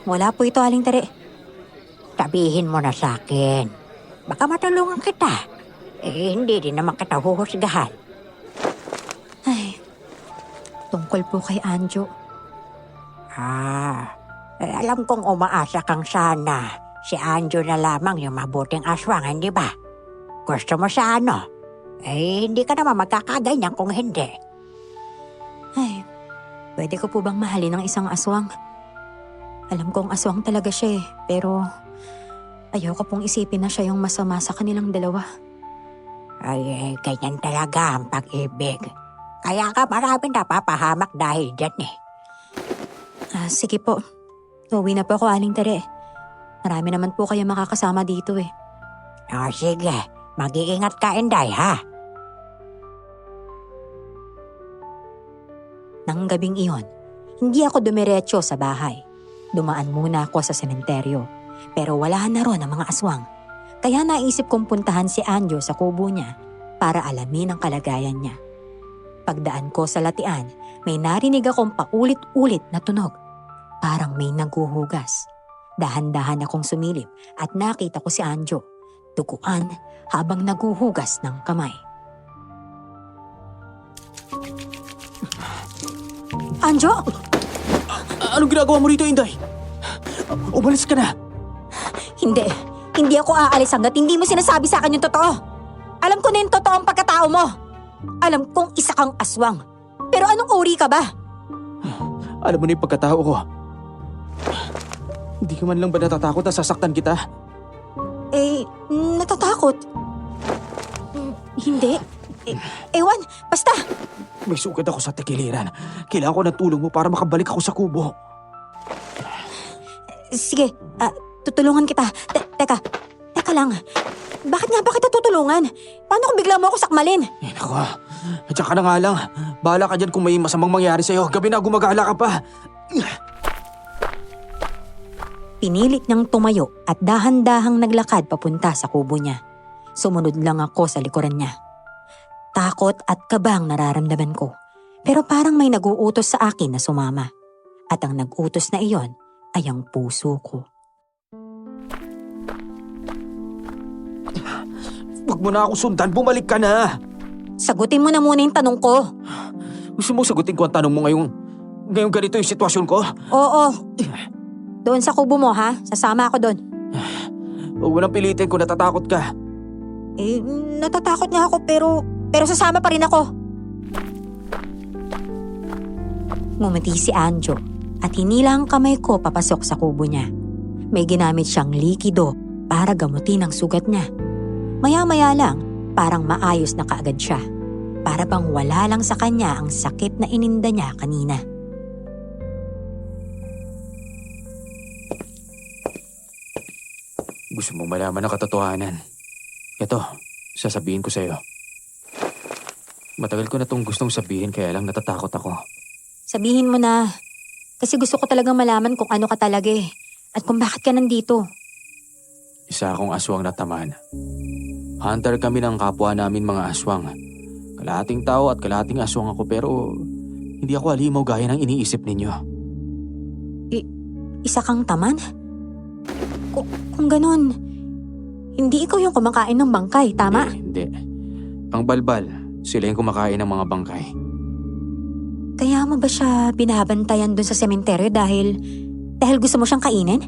Wala po ito, Aling Tere.
Sabihin mo na sa akin. Baka matulungan kita. Hindi din naman kita huhusgahan.
Ay, tungkol po kay Anjo.
Alam kong umaasa kang sana. Si Anjo na lamang yung mabuting aswang, hindi ba? Gusto mo sa ano? Hindi ka naman magkakaganyan kung hindi.
Ay, pwede ko po bang mahalin ng isang aswang? Alam kong aswang talaga siya pero ayoko pong isipin na siya yung masama sa kanilang dalawa.
Ganyan talaga ang pag-ibig. Kaya ka maraming napapahamak dahil dyan eh.
Sige po. Uwi na po ako, Aling Tere. Marami naman po kayo makakasama dito eh.
Sige, mag-iingat ka, Inday, ha?
Nang gabing iyon, hindi ako dumiretso sa bahay. Dumaan muna ako sa sementeryo. Pero wala na ron ang mga aswang. Kaya naisip kong puntahan si Anjo sa kubo niya para alamin ang kalagayan niya. Pagdaan ko sa latian, may narinig akong paulit-ulit na tunog. Parang may naghuhugas. Dahan-dahan akong sumilip at nakita ko si Anjo. Duguan habang naghuhugas ng kamay. Anjo!
Anong ginagawa mo rito, Inday? Umalis ka na.
Hindi ako aalis hanggat hindi mo sinasabi sa akin yung totoo. Alam ko na yung totoong pagkatao mo. Alam kong isa kang aswang. Pero anong uri ka ba?
Alam mo na yung pagkatao ko. Hindi ka man lang ba natatakot na sasaktan kita?
Natatakot. Hindi. Ewan, basta.
May sugat ako sa tekiliran. Kailangan ko ng tulong mo para makabalik ako sa kubo.
Sige, tutulungan kita. Teka lang. Bakit nga ba kita tutulungan? Paano kung bigla mo ako sakmalin?
Naku, diyan ka na nga lang. Bahala ka dyan kung may masamang mangyari sa'yo. Gabi na gumagala ka pa.
Pinilit niyang tumayo at dahan-dahang naglakad papunta sa kubo niya. Sumunod lang ako sa likuran niya. Takot at kabang nararamdaman ko. Pero parang may nag-uutos sa akin na sumama. At ang nag-utos na iyon ay ang puso ko.
Huwag mo na ako sundan. Bumalik ka na.
Sagutin mo na muna yung tanong ko.
Gusto mo sagutin ko ang tanong mo ngayong ganito yung sitwasyon ko?
Oo. Doon sa kubo mo ha? Sasama ako doon.
Huwag mo nang pilitin kung natatakot ka.
Natatakot nga ako pero sasama pa rin ako. Ngumiti si Anjo at hinila ang kamay ko papasok sa kubo niya. May ginamit siyang likido para gamutin ang sugat niya. Maya-maya lang, parang maayos na kaagad siya. Para bang wala lang sa kanya ang sakit na ininda niya kanina.
Gusto mong malaman ang katotohanan. Ito, sasabihin ko sa'yo. Matagal ko na itong gustong sabihin kaya lang natatakot ako.
Sabihin mo na, kasi gusto ko talagang malaman kung ano ka talaga eh, at kung bakit ka nandito.
Isa akong aswang na taman. Hunter kami ng kapwa namin mga aswang. Kalahating tao at kalahating aswang ako pero hindi ako halimaw gaya ng iniisip ninyo.
Isa kang taman? Kung ganun, hindi ikaw yung kumakain ng bangkay, tama?
Hindi. Ang balbal, sila yung kumakain ng mga bangkay.
Kaya mo ba siya binabantayan dun sa sementeryo dahil gusto mo siyang kainin?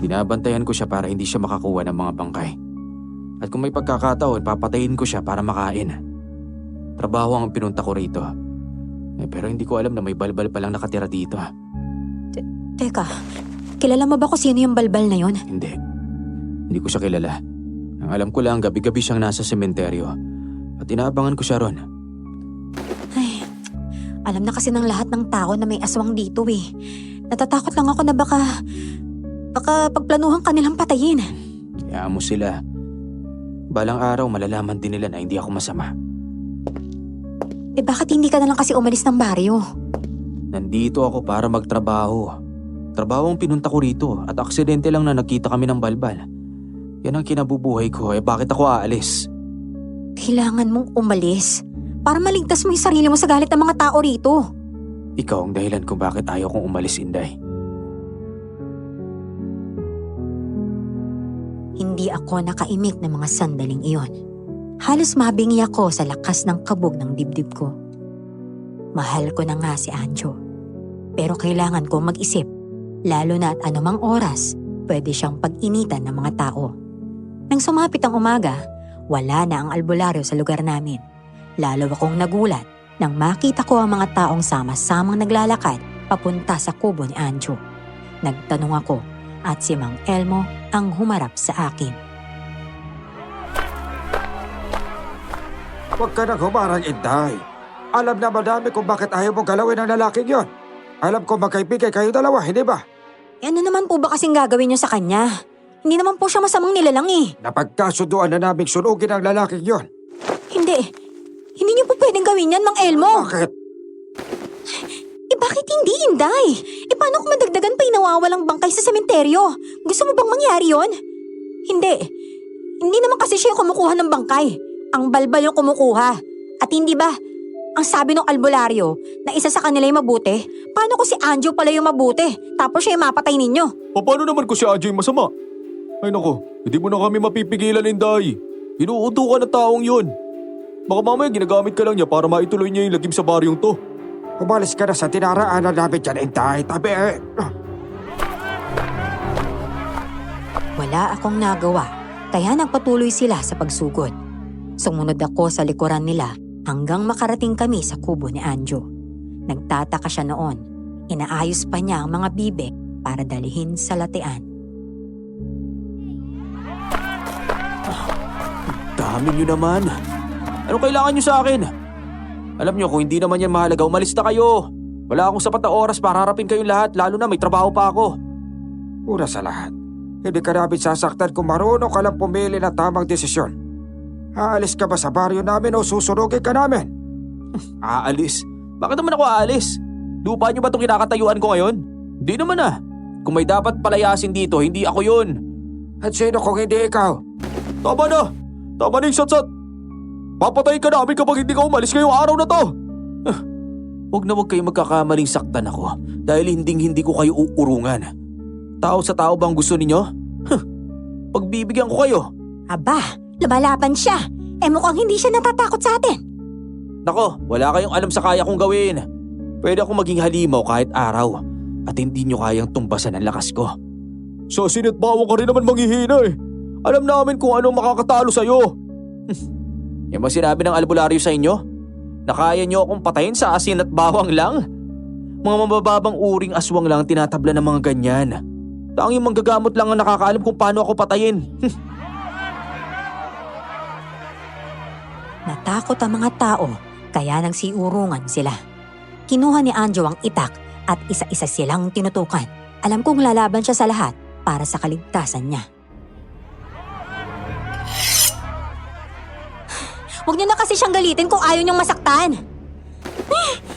Binabantayan ko siya para hindi siya makakuha ng mga bangkay. At kung may pagkakataon, papatayin ko siya para makain. Trabaho ang pinunta ko rito. Pero hindi ko alam na may balbal palang nakatira dito.
Teka, kilala mo ba kung sino yung balbal na yon?
Hindi. Hindi ko siya kilala. Ang alam ko lang, gabi-gabi siyang nasa sementeryo. At inaabangan ko siya ron.
Ay, alam na kasi ng lahat ng tao na may aswang dito eh. Natatakot lang ako na baka pagplanuhan kanilang patayin.
Kaya mo sila. Balang araw, malalaman din nila na hindi ako masama.
Eh bakit hindi ka na lang kasi umalis ng baryo?
Nandito ako para magtrabaho. Trabaho ang pinunta ko rito at aksidente lang na nagkita kami ng balbal. Yan ang kinabubuhay ko, bakit ako aalis?
Kailangan mong umalis para maligtas mo yung sarili mo sa galit ng mga tao rito.
Ikaw ang dahilan kung bakit ayaw kong umalis, Inday.
Hindi ako nakaimik ng mga sandaling iyon. Halos mabingi ako sa lakas ng kabog ng dibdib ko. Mahal ko na nga si Anjo. Pero kailangan kong mag-isip, lalo na at anumang oras, pwede siyang pag-initan ng mga tao. Nang sumapit ang umaga, wala na ang albularyo sa lugar namin. Lalo akong nagulat nang makita ko ang mga taong sama-samang naglalakad papunta sa kubo ni Anjo. Nagtanong ako at si Mang Elmo ang humarap sa akin.
Huwag ka nang humarang, Inday. Alam na madami kung bakit ayaw mong galawin ang lalaking yon. Alam ko magkaibigay kayo dalawa, hindi ba?
Eh ano naman po ba kasing gagawin niyo sa kanya? Hindi naman po siya masamang nilalang eh.
Napagkasunduan na naming sunugin ang lalaking yon.
Hindi. Hindi niyo po pwedeng gawin yan, Mang Elmo.
Bakit?
Eh bakit hindi, Inday? Eh paano kung madagdagan pa yung nawawalang bangkay sa sementeryo? Gusto mo bang mangyari yon? Hindi. Hindi naman kasi siya yung kumukuha ng bangkay. Ang balbal yung kumukuha. At hindi ba, ang sabi ng albularyo na isa sa kanila yung mabuti, paano kung si Anjo pala yung mabuti? Tapos siya yung mapatay ninyo?
Paano naman ko si Anjo yung masama? Ay nako, hindi mo na kami mapipigilan, Inday. Inuuto ka ng taong yun. Baka mamaya ginagamit ka lang niya para maituloy niya yung lagim sa baryong to.
Umalis ka na sa tinaraanan namin dyan, Inday. Tabi
Wala akong nagawa, kaya nagpatuloy sila sa pagsugod. Sumunod ako sa likuran nila hanggang makarating kami sa kubo ni Anjo. Nagtataka siya noon. Inaayos pa niya ang mga bibe para dalihin sa latean.
Dami nyo naman. Ano kailangan nyo sa akin? Alam nyo, kung hindi naman yan mahalaga, umalis na kayo. Wala akong sapat na oras para harapin kayong lahat, lalo na may trabaho pa ako.
Una sa lahat, hindi ka namin sasaktan kung marunong ka lang pumili ng tamang desisyon. Aalis ka ba sa baryo namin o susunugin ka namin?
Aalis? Bakit naman ako aalis? Lupa nyo ba itong kinakatayuan ko ngayon? Hindi naman ah. Kung may dapat palayasin dito, hindi ako yun.
At sino kung hindi ikaw?
Tama na! Tama na yung satsat! Papatayin ka namin kapag hindi ka umalis ngayong araw na to!
Huwag na huwag kayong magkakamaling saktan ako dahil hindi ko kayo uurungan. Tao sa tao bang gusto ninyo? Pagbibigyan ko kayo.
Aba, lumalaban siya. Eh mukhang hindi siya natatakot sa atin.
Nako, wala kayong alam sa kaya kong gawin. Pwede akong maging halimaw kahit araw at hindi nyo kayang tumbasan ang lakas ko.
Sa sinitbawang ka rin naman manghihina eh. Alam namin kung anong makakatalo sa'yo.
Yan ba sinabi ng albularyo sa inyo? Na kaya nyo akong patayin sa asin at bawang lang? Mga mabababang uring aswang lang tinatabla ng mga ganyan. Tanging manggagamot lang ang nakakaalam kung paano ako patayin.
Natakot ang mga tao, kaya nagsiurungan sila. Kinuha ni Anjo ang itak at isa-isa silang tinutukan. Alam kong lalaban siya sa lahat para sa kaligtasan niya. Huwag niyo na kasi siyang galitin kung ayaw niyang masaktan.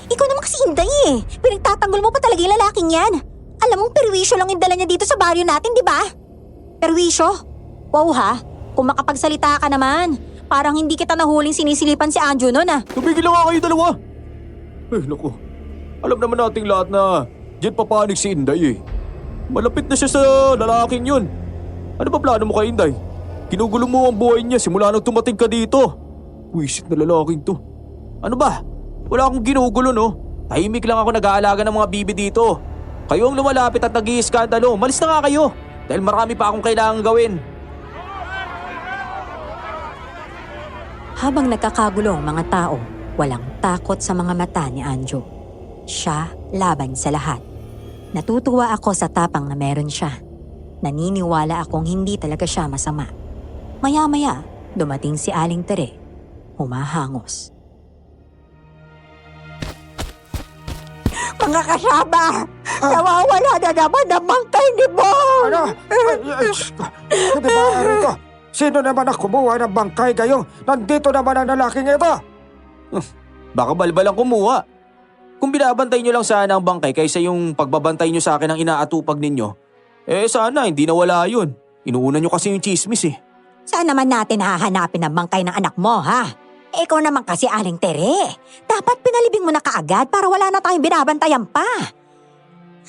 Ikaw naman kasi Inday eh. Pinagtatanggol mo pa talaga yung lalaking yan. Alam mong perwisyo lang yung dala niya dito sa baryo natin, di ba? Perwisyo? Wow ha, kung makapagsalita ka naman. Parang hindi kita nahuling sinisilipan si Anjo noon ah.
Tumigil lang nga kayo dalawa. Ay naku, alam naman nating lahat na diyan papanig si Inday eh. Malapit na siya sa lalaking yun. Ano ba plano mo kay Inday? Ginugulo mo ang buhay niya simula nang tumating ka dito. Wisit na lalaking to.
Ano ba? Wala akong ginugulo no. Tahimik lang ako nag-aalaga ng mga bibi dito. Kayo ang lumalapit at nag-iiskandalo. Malis na nga kayo. Dahil marami pa akong kailangang gawin.
Habang nagkakagulo ang mga tao, walang takot sa mga mata ni Anjo. Siya laban sa lahat. Natutuwa ako sa tapang na meron siya. Naniniwala akong hindi talaga siya masama. Maya-maya, dumating si Aling Tere. Humahangos.
Mga kasama, nawawala na naman ang bangkay ni Bong!
Ano? Hindi ba, Rico? Sino naman ang kumuha ng bangkay kayo? Nandito naman ang lalaking ito!
Baka balbalang kumuha. Kung binabantay nyo lang sana ang bangkay kaysa yung pagbabantay nyo sa akin ang inaatupag ninyo, sana hindi nawala yun. Inuuna nyo kasi yung chismis eh.
Saan naman natin hahanapin ang bangkay ng anak mo, ha? Ikaw naman kasi Aling Tere. Dapat pinalibing mo na kaagad para wala na tayong binabantayan pa.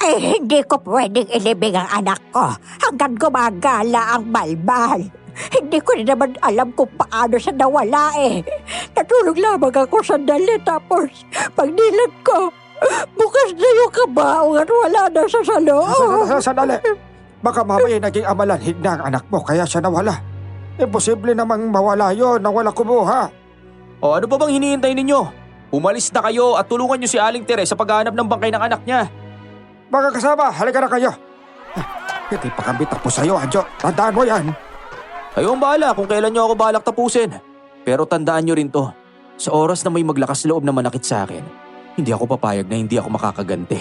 Ay, hindi ko pwedeng ilibing ang anak ko hanggang gumagala ang balbal. Hindi ko rin naman alam kung paano siya nawala eh. Natulog lamang ako sandali tapos pagdilat ko, bukas na yung kabaong at wala na siya sa loob.
Sandali! Baka mamaya naging amalanhig na ang anak mo kaya siya nawala. Imposible namang mawala yon nang wala kumuha.
O ano pa bang hinihintay ninyo? Umalis na kayo at tulungan nyo si Aling Tere sa paghahanap ng bangkay ng anak niya.
Mga kasama, halika na kayo. Hindi pa kami tapos sa'yo, Anjo. Tandaan mo yan.
Kayo ang bahala kung kailan nyo ako balak tapusin. Pero tandaan nyo rin to, sa oras na may maglakas loob na manakit sa akin, hindi ako papayag na hindi ako makakaganti.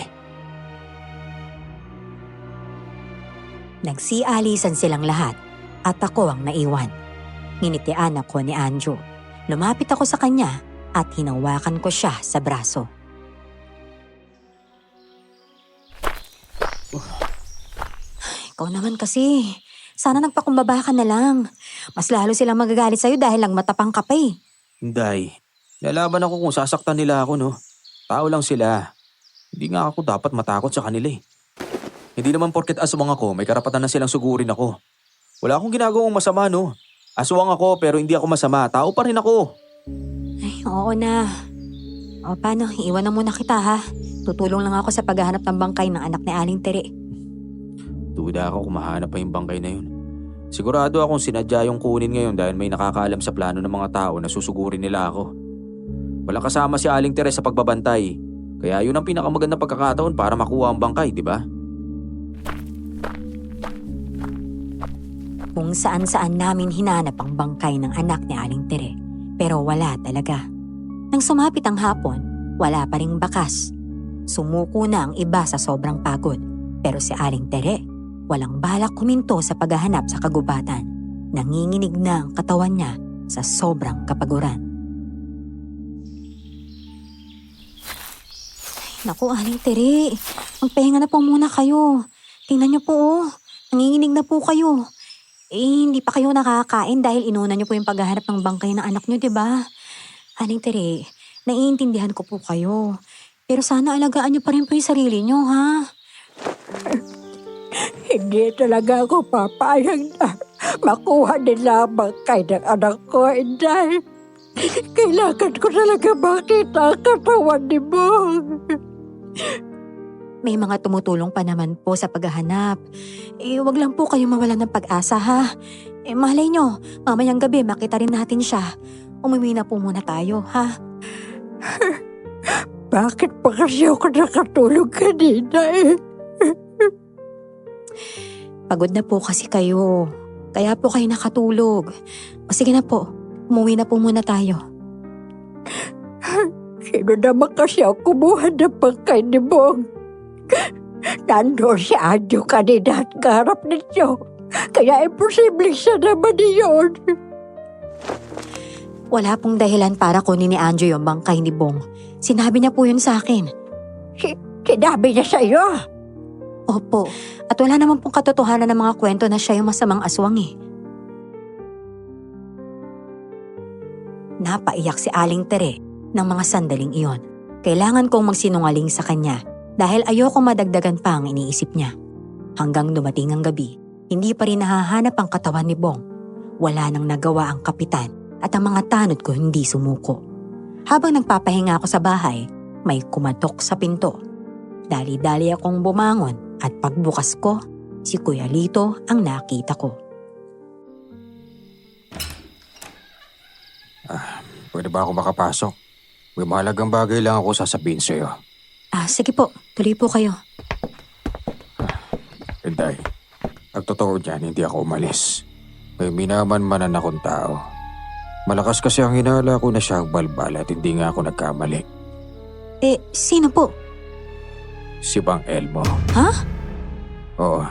Nagsialisan silang lahat at ako ang naiwan. Nginitian ako ni Anjo. Lumapit ako sa kanya at hinawakan ko siya sa braso. Ikaw naman kasi. Sana nagpakumbaba ka na lang. Mas lalo silang magagalit sa'yo dahil lang matapang ka pa eh.
Hindi. Lalaban ako kung sasaktan nila ako, no? Tao lang sila. Hindi nga ako dapat matakot sa kanila eh. Hindi naman porket aswang ako, may karapatan na silang sugurin ako. Wala akong ginagawang masama, no? Aswang ako pero hindi ako masama. Tao pa rin ako.
Ay, oo na. O paano, iwan na muna kita ha. Tutulong lang ako sa paghahanap ng bangkay ng anak ni Aling Tere.
Duda ako kung mahanap pa yung bangkay na yun. Sigurado akong sinadya yung kunin ngayon dahil may nakakaalam sa plano ng mga tao na susugurin nila ako. Walang kasama si Aling Tere sa pagbabantay. Kaya yun ang pinakamagandang pagkakataon para makuha ang bangkay, di ba?
Kung saan-saan namin hinanap ang bangkay ng anak ni Aling Tere. Pero wala talaga. Nang sumapit ang hapon, wala pa ring bakas. Sumuko na ang iba sa sobrang pagod. Pero si Aling Tere, walang balak kuminto sa paghahanap sa kagubatan. Nanginginig na ang katawan niya sa sobrang kapaguran. Naku, Aling Tere, magpahinga na po muna kayo. Tingnan niyo po oh, nanginginig na po kayo. Hindi pa kayo nakakain dahil inuna niyo po yung paghahanap ng bangkay ng anak niyo, di ba? Aling Tere, naiintindihan ko po kayo. Pero sana alagaan niyo pa rin po yung sarili niyo, ha?
Hindi talaga ako papayag na makuha nila ang bangkay ng anak ko, Inday. Kailangan ko talaga makita ang katawan ni Bong.
May mga tumutulong pa naman po sa paghahanap. Wag lang po kayo mawalan ng pag-asa, ha? Malay nyo, mamayang gabi makita rin natin siya. Umuwi na po muna tayo, ha?
Bakit pa kasi ako nakatulog kanina eh?
Pagod na po kasi kayo. Kaya po kayo nakatulog. O sige na po, umuwi na po muna tayo.
Sino naman kasi ang kumuha ng bangkay ni Bong? Nandun si Anjo kanina at kaharap ninyo. Kaya imposible siya naman yun.
Wala pong dahilan para kunin ni Anjo yung bangkay ni Bong. Sinabi niya po yun sa akin.
Sinabi niya sa'yo.
Opo, at wala naman pong katotohanan ng mga kwento na siya yung masamang aswang eh. Napaiyak si Aling Tere ng mga sandaling iyon. Kailangan kong magsinungaling sa kanya dahil ayoko madagdagan pa ang iniisip niya. Hanggang dumating ang gabi, hindi pa rin nahahanap ang katawan ni Bong. Wala nang nagawa ang kapitan at ang mga tanod ko hindi sumuko. Habang nagpapahinga ako sa bahay, may kumatok sa pinto. Dali-dali akong bumangon at pagbukas ko, si Kuya Lito ang nakita ko.
Pwede ba ako makapasok? May mahalagang bagay lang ako sasabihin sa'yo.
Sige po, tuloy po kayo.
Inday, ang totoo niyan, hindi ako umalis. May minaman-manan akong tao. Malakas kasi ang hinala ko na siya ang balbal at hindi nga ako nagkamali.
Sino po?
Si Bang Elmo.
Ha?
Oo.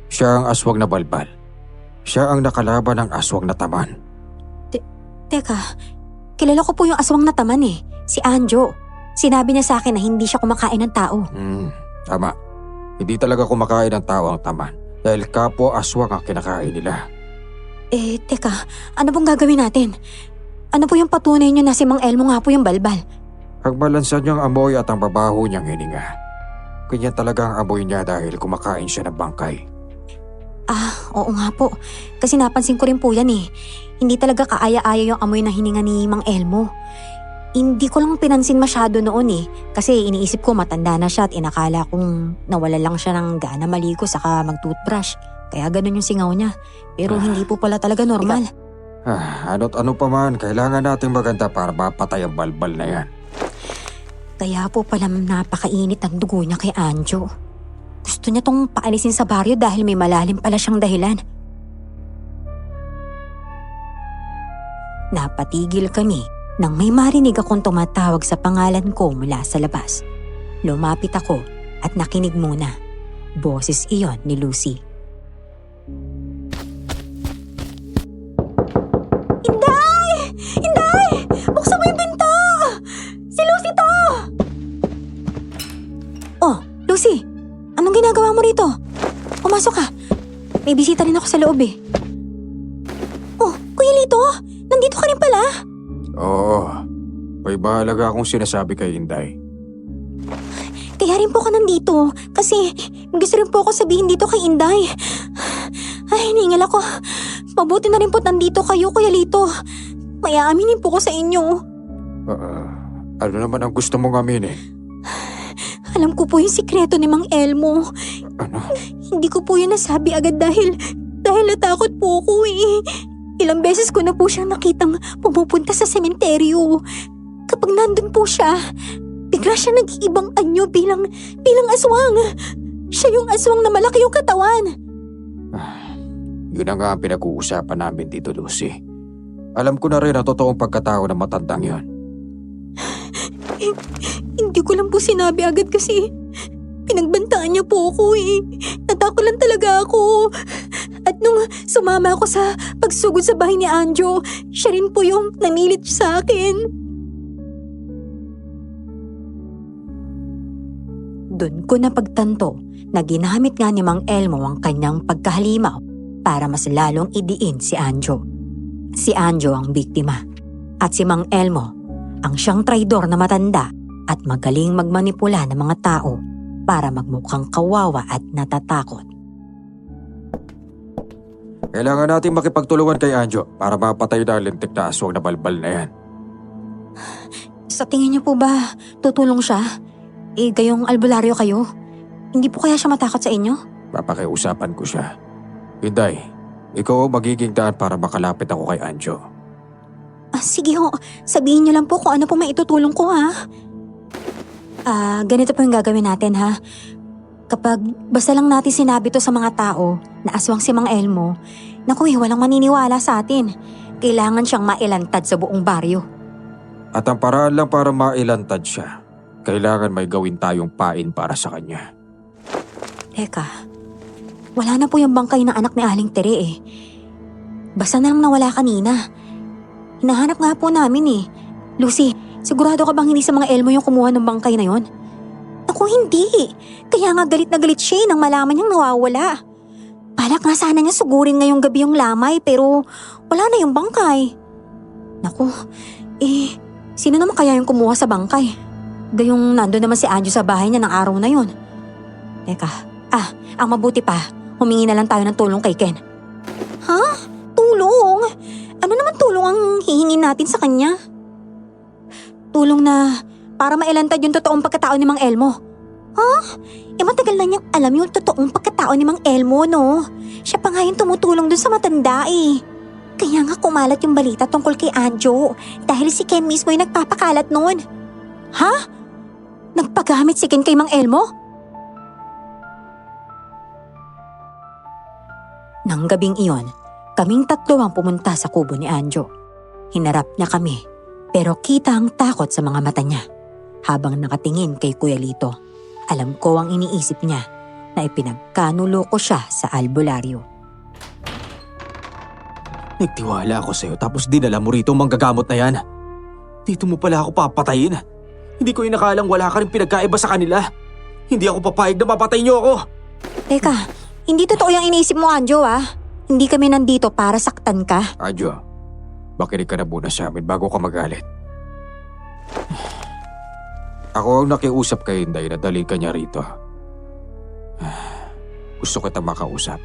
Siya ang aswang na balbal. Siya ang nakalaban ng aswang na taman.
Teka, kilala ko po yung aswang na taman eh. Si Anjo. Sinabi niya sa akin na hindi siya kumakain ng tao.
Tama. Hindi talaga kumakain ng tao ang taman. Dahil kapwa aswang ang kinakain nila.
Teka, ano pong gagawin natin? Ano po yung patunay niyo na si Mang Elmo nga po yung balbal?
Ang balansa niyang amoy at ang babaho niyang hininga. Kanya talaga ang amoy niya dahil kumakain siya ng bangkay.
Oo nga po. Kasi napansin ko rin po yan eh. Hindi talaga kaaya-aya yung amoy na hininga ni Mang Elmo. Hindi ko lang pinansin masyado noon eh. Kasi iniisip ko matanda na siya at inakala kong nawala lang siya ng gana maligo saka mag-toothbrush. Kaya ganun yung singaw niya. Pero hindi po pala talaga normal.
Ano't ano pa man, kailangan natin maganda para mapatay ang balbal na yan.
Kaya po pala napakainit ang dugo niya kay Anjo. Gusto niya tong paalisin sa baryo dahil may malalim pala siyang dahilan. Napatigil kami nang may marinig akong tumatawag sa pangalan ko mula sa labas. Lumapit ako at nakinig muna. Boses iyon ni Lucy. Inday! Inday! Buksan mo yung pinto! Si Lucy to! Oh, Lucy! Anong ginagawa mo rito? Pumasok ka. May bisita rin ako sa loob eh. Oh, Kuya Lito! Nandito ka rin pala?
Oo. May bahalaga akong sinasabi kay Inday.
Kaya rin po ka nandito. Kasi gusto rin po ako sabihin dito kay Inday. Ay, hiningal ako. Mabuti na rin po nandito kayo, Kuya Lito. May aaminin po ko sa inyo.
Ano naman ang gusto mong aminin?
Alam ko po yung sikreto ni Mang Elmo.
Ano?
Hindi ko po yun nasabi agad dahil natakot po ako eh. Ilang beses ko na po siyang nakitang pumupunta sa sementeryo. Kapag nandun po siya, bigla siya nag-iibang anyo bilang aswang. Siya yung aswang na malaki yung katawan.
Yun na nga ang pinag-uusapan namin dito, Lucy. Alam ko na rin ang totoong pagkatao ng matandang yon.
Hindi ko lang po sinabi agad kasi pinagbantaan niya po ako eh. Natakot lang talaga ako. At nung sumama ako sa pagsugod sa bahay ni Anjo, siya rin po yung namilit sa akin. Doon ko napagtanto na ginamit nga ni Mang Elmo ang kanyang pagkahalimaw para mas lalong idiin si Anjo. Si Anjo ang biktima at si Mang Elmo ang siyang traidor na matanda at magaling magmanipula ng mga tao para magmukhang kawawa at natatakot.
Kailangan natin makipagtulungan kay Anjo para mapatay na ang lintik na aswang na balbal na yan.
Sa tingin niyo po ba tutulong siya? Gayong albularyo kayo? Hindi po kaya siya matakot sa inyo?
Papakiusapan ko siya. Inday, ikaw ang magiging daan para makalapit ako kay Anjo.
Sige ho, sabihin niyo lang po kung ano po may itutulong ko ha. Ganito po yung gagawin natin ha. Kapag basta lang natin sinabi to sa mga tao na aswang si Mang Elmo, naku walang maniniwala sa atin. Kailangan siyang mailantad sa buong baryo.
At ang paraan lang para mailantad siya, kailangan may gawin tayong pain para sa kanya.
Teka, wala na po yung bangkay na anak ni Aling Tere eh. Basta na lang nawala kanina. Hinahanap nga po namin eh. Lucy, sigurado ka bang hindi sa mga Elmo yung kumuha ng bangkay na yon? Ako hindi. Kaya nga galit na galit siya nang malaman niyang nawawala. Balak nga sana niya sugurin ngayong gabi yung lamay pero wala na yung bangkay. Naku, sino naman kaya yung kumuha sa bangkay? Gayong nando naman si Anjo sa bahay niya ng araw na yon. Teka, ang mabuti pa, humingi na lang tayo ng tulong kay Ken. Ha? Tulong? Ano naman tulong ang hihingin natin sa kanya? Tulong na para mailantad yung totoong pagkatao ni Mang Elmo. Matagal na niyang alam yung totoong pagkatao ni Mang Elmo, no? Siya pa nga yung tumutulong dun sa matanda eh. Kaya nga kumalat yung balita tungkol kay Anjo dahil si Ken mismo yung nagpapakalat noon. Ha? Nagpagamit si Ken kay Mang Elmo? Nang gabing iyon, kaming tatlo ang pumunta sa kubo ni Anjo. Hinarap niya kami, pero kita ang takot sa mga mata niya. Habang nakatingin kay Kuya Lito, alam ko ang iniisip niya na ipinagkanulo ko siya sa albularyo.
Nagtiwala ako sa'yo tapos dinala mo rito ang manggagamot na yan. Dito mo pala ako papatayin. Hindi ko inakalang wala ka rin pinagkaiba sa kanila. Hindi ako papayag na mapatay niyo ako.
Teka, hindi totoo yung iniisip mo, Anjo ah. Hindi kami nandito para saktan ka.
Anjo, makinig ka na muna sa amin bago ka magalit. Ako ang nakiusap kay Inday na dalhin ka niya rito. Gusto kita makausap.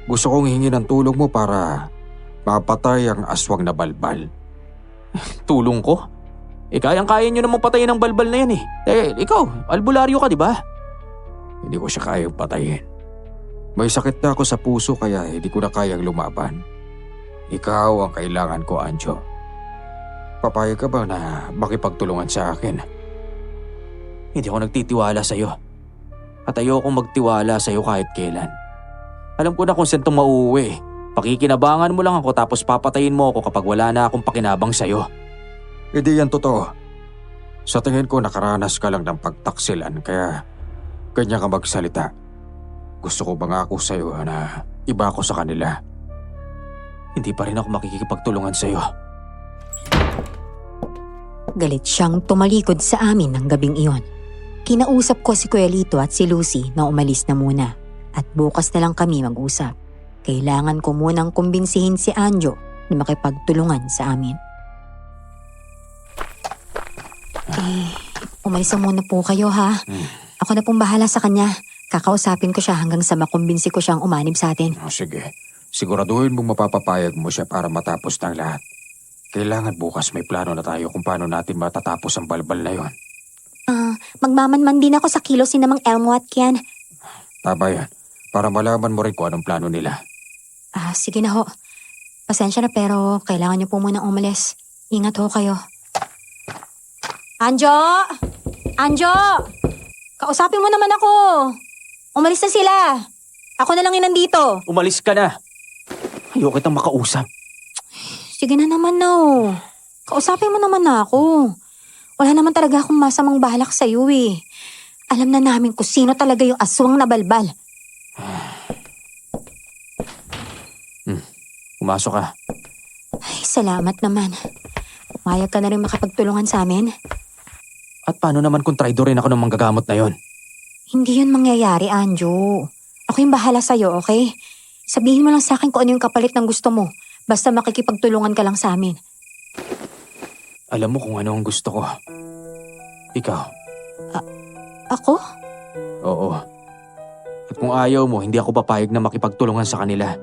Gusto kong hingi ng tulong mo para mapatay ang aswang na balbal.
Tulong ko? Kayang-kaya nyo namang patayin ang balbal na yan eh. Ikaw, albularyo ka, di ba?
Hindi ko siya kayang patayin. May sakit na ako sa puso kaya hindi ko na kayang lumaban. Ikaw ang kailangan ko, Anjo. Papayag ka ba na makipagtulungan sa akin?
Hindi ako nagtitiwala sa'yo. At ayokong magtiwala sa'yo kahit kailan. Alam ko na kung saan itong mauuwi. Pakikinabangan mo lang ako tapos papatayin mo ako kapag wala na akong pakinabang sa'yo.
Hindi yan totoo. Sa tingin ko nakaranas ka lang ng pagtaksilan kaya ganyan ka magsalita. Gusto ko bang ako sa'yo na iba ako sa kanila?
Hindi pa rin ako makikipagtulungan sa'yo.
Galit siyang tumalikod sa amin ng gabing iyon. Kinausap ko si Kuya Lito at si Lucy na umalis na muna at bukas na lang kami mag-usap. Kailangan ko munang kumbinsihin si Anjo na makipagtulungan sa amin. Umalis na muna po kayo ha. Ako na pong bahala sa kanya. Kakausapin ko siya hanggang sa makumbinsi ko siyang umanib sa atin.
Sige, siguraduhin mong mapapapayag mo siya para matapos ng lahat. Kailangan bukas may plano na tayo kung paano natin matatapos ang balbal na yon.
Magmamanman din ako sa kilos ni namang Elmo at Kian.
Tama yan, para malaman mo rin kung anong plano nila.
Sige na ho. Pasensya na pero kailangan niyo po munang umalis. Ingat ho kayo. Anjo! Anjo! Kausapin mo naman ako. Umalis na sila. Ako na lang yung nandito.
Umalis ka na. Ayoko kitang makausap.
Sige na naman no. Kausapin mo naman na ako. Wala naman talaga akong masamang balak sa'yo eh. Alam na namin kung sino talaga yung aswang na balbal.
Pumasok ka.
Ay, salamat naman. Pumayag ka na rin makapagtulungan sa amin.
At paano naman kung traitor rin ako ng manggagamot na yon?
Hindi yun mangyayari, Anjo. Ako yung bahala sa'yo, okay? Sabihin mo lang sa akin kung ano yung kapalit ng gusto mo. Basta makikipagtulungan ka lang sa amin.
Alam mo kung ano ang gusto ko. Ikaw.
Ako?
Oo. At kung ayaw mo, hindi ako papayag na makipagtulungan sa kanila.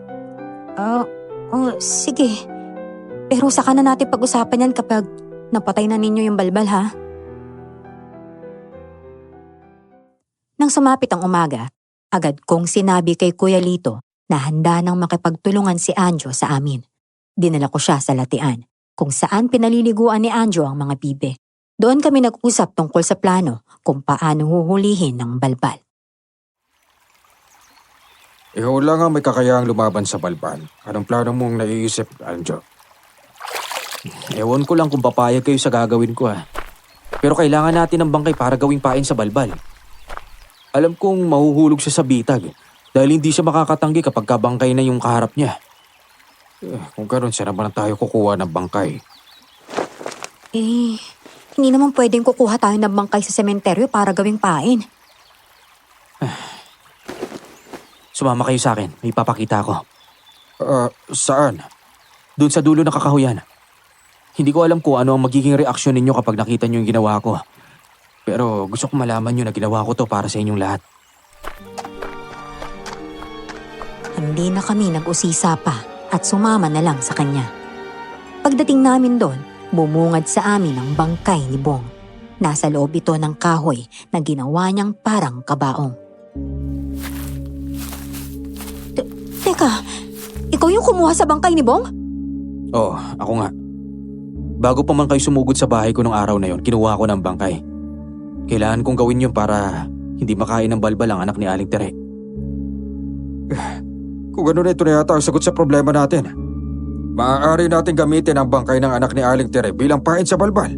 Sige. Pero saka na natin pag-usapan yan kapag napatay na ninyo yung balbal, ha? Nang sumapit ang umaga, agad kong sinabi kay Kuya Lito na handa nang makipagtulungan si Anjo sa amin. Dinala ko siya sa latian, kung saan pinaliliguan ni Anjo ang mga bibe. Doon kami nag-usap tungkol sa plano kung paano huhulihin ng balbal.
Ikaw lang ang may kakayahang lumaban sa balbal. Anong plano mong naiisip, Anjo?
Ewan ko lang kung papayag kayo sa gagawin ko Pero kailangan natin ng bangkay para gawing pain sa balbal. Alam kong mahuhulog siya sa bitag dahil hindi siya makakatanggi kapag kabangkay na yung kaharap niya.
Kung gano'n, saan naman tayo kukuha ng bangkay?
Hindi naman pwedeng kukuha tayo ng bangkay sa sementeryo para gawing pain.
Sumama kayo sa akin, may papakita ako.
Saan?
Doon sa dulo ng kakahuyan. Hindi ko alam kung ano ang magiging reaksyon ninyo kapag nakita nyo yung ginawa ko. Pero gusto ko malaman nyo na ginawa ko to para sa inyong lahat.
Hindi na kami nag-usisa pa at sumama na lang sa kanya. Pagdating namin doon, bumungad sa amin ang bangkay ni Bong. Nasa loob ito ng kahoy na ginawa niyang parang kabaong. Teka, ikaw yung kumuha sa bangkay ni Bong?
Oo, ako nga. Bago pa man kayo sumugod sa bahay ko nung araw na yon, kinuha ko ng bangkay. Kailangan kong gawin yun para hindi makain ng balbal ang anak ni Aling Tere.
Kung gano'n, ito na yata ang sagot sa problema natin. Maaari natin gamitin ang bangkay ng anak ni Aling Tere bilang pain sa balbal.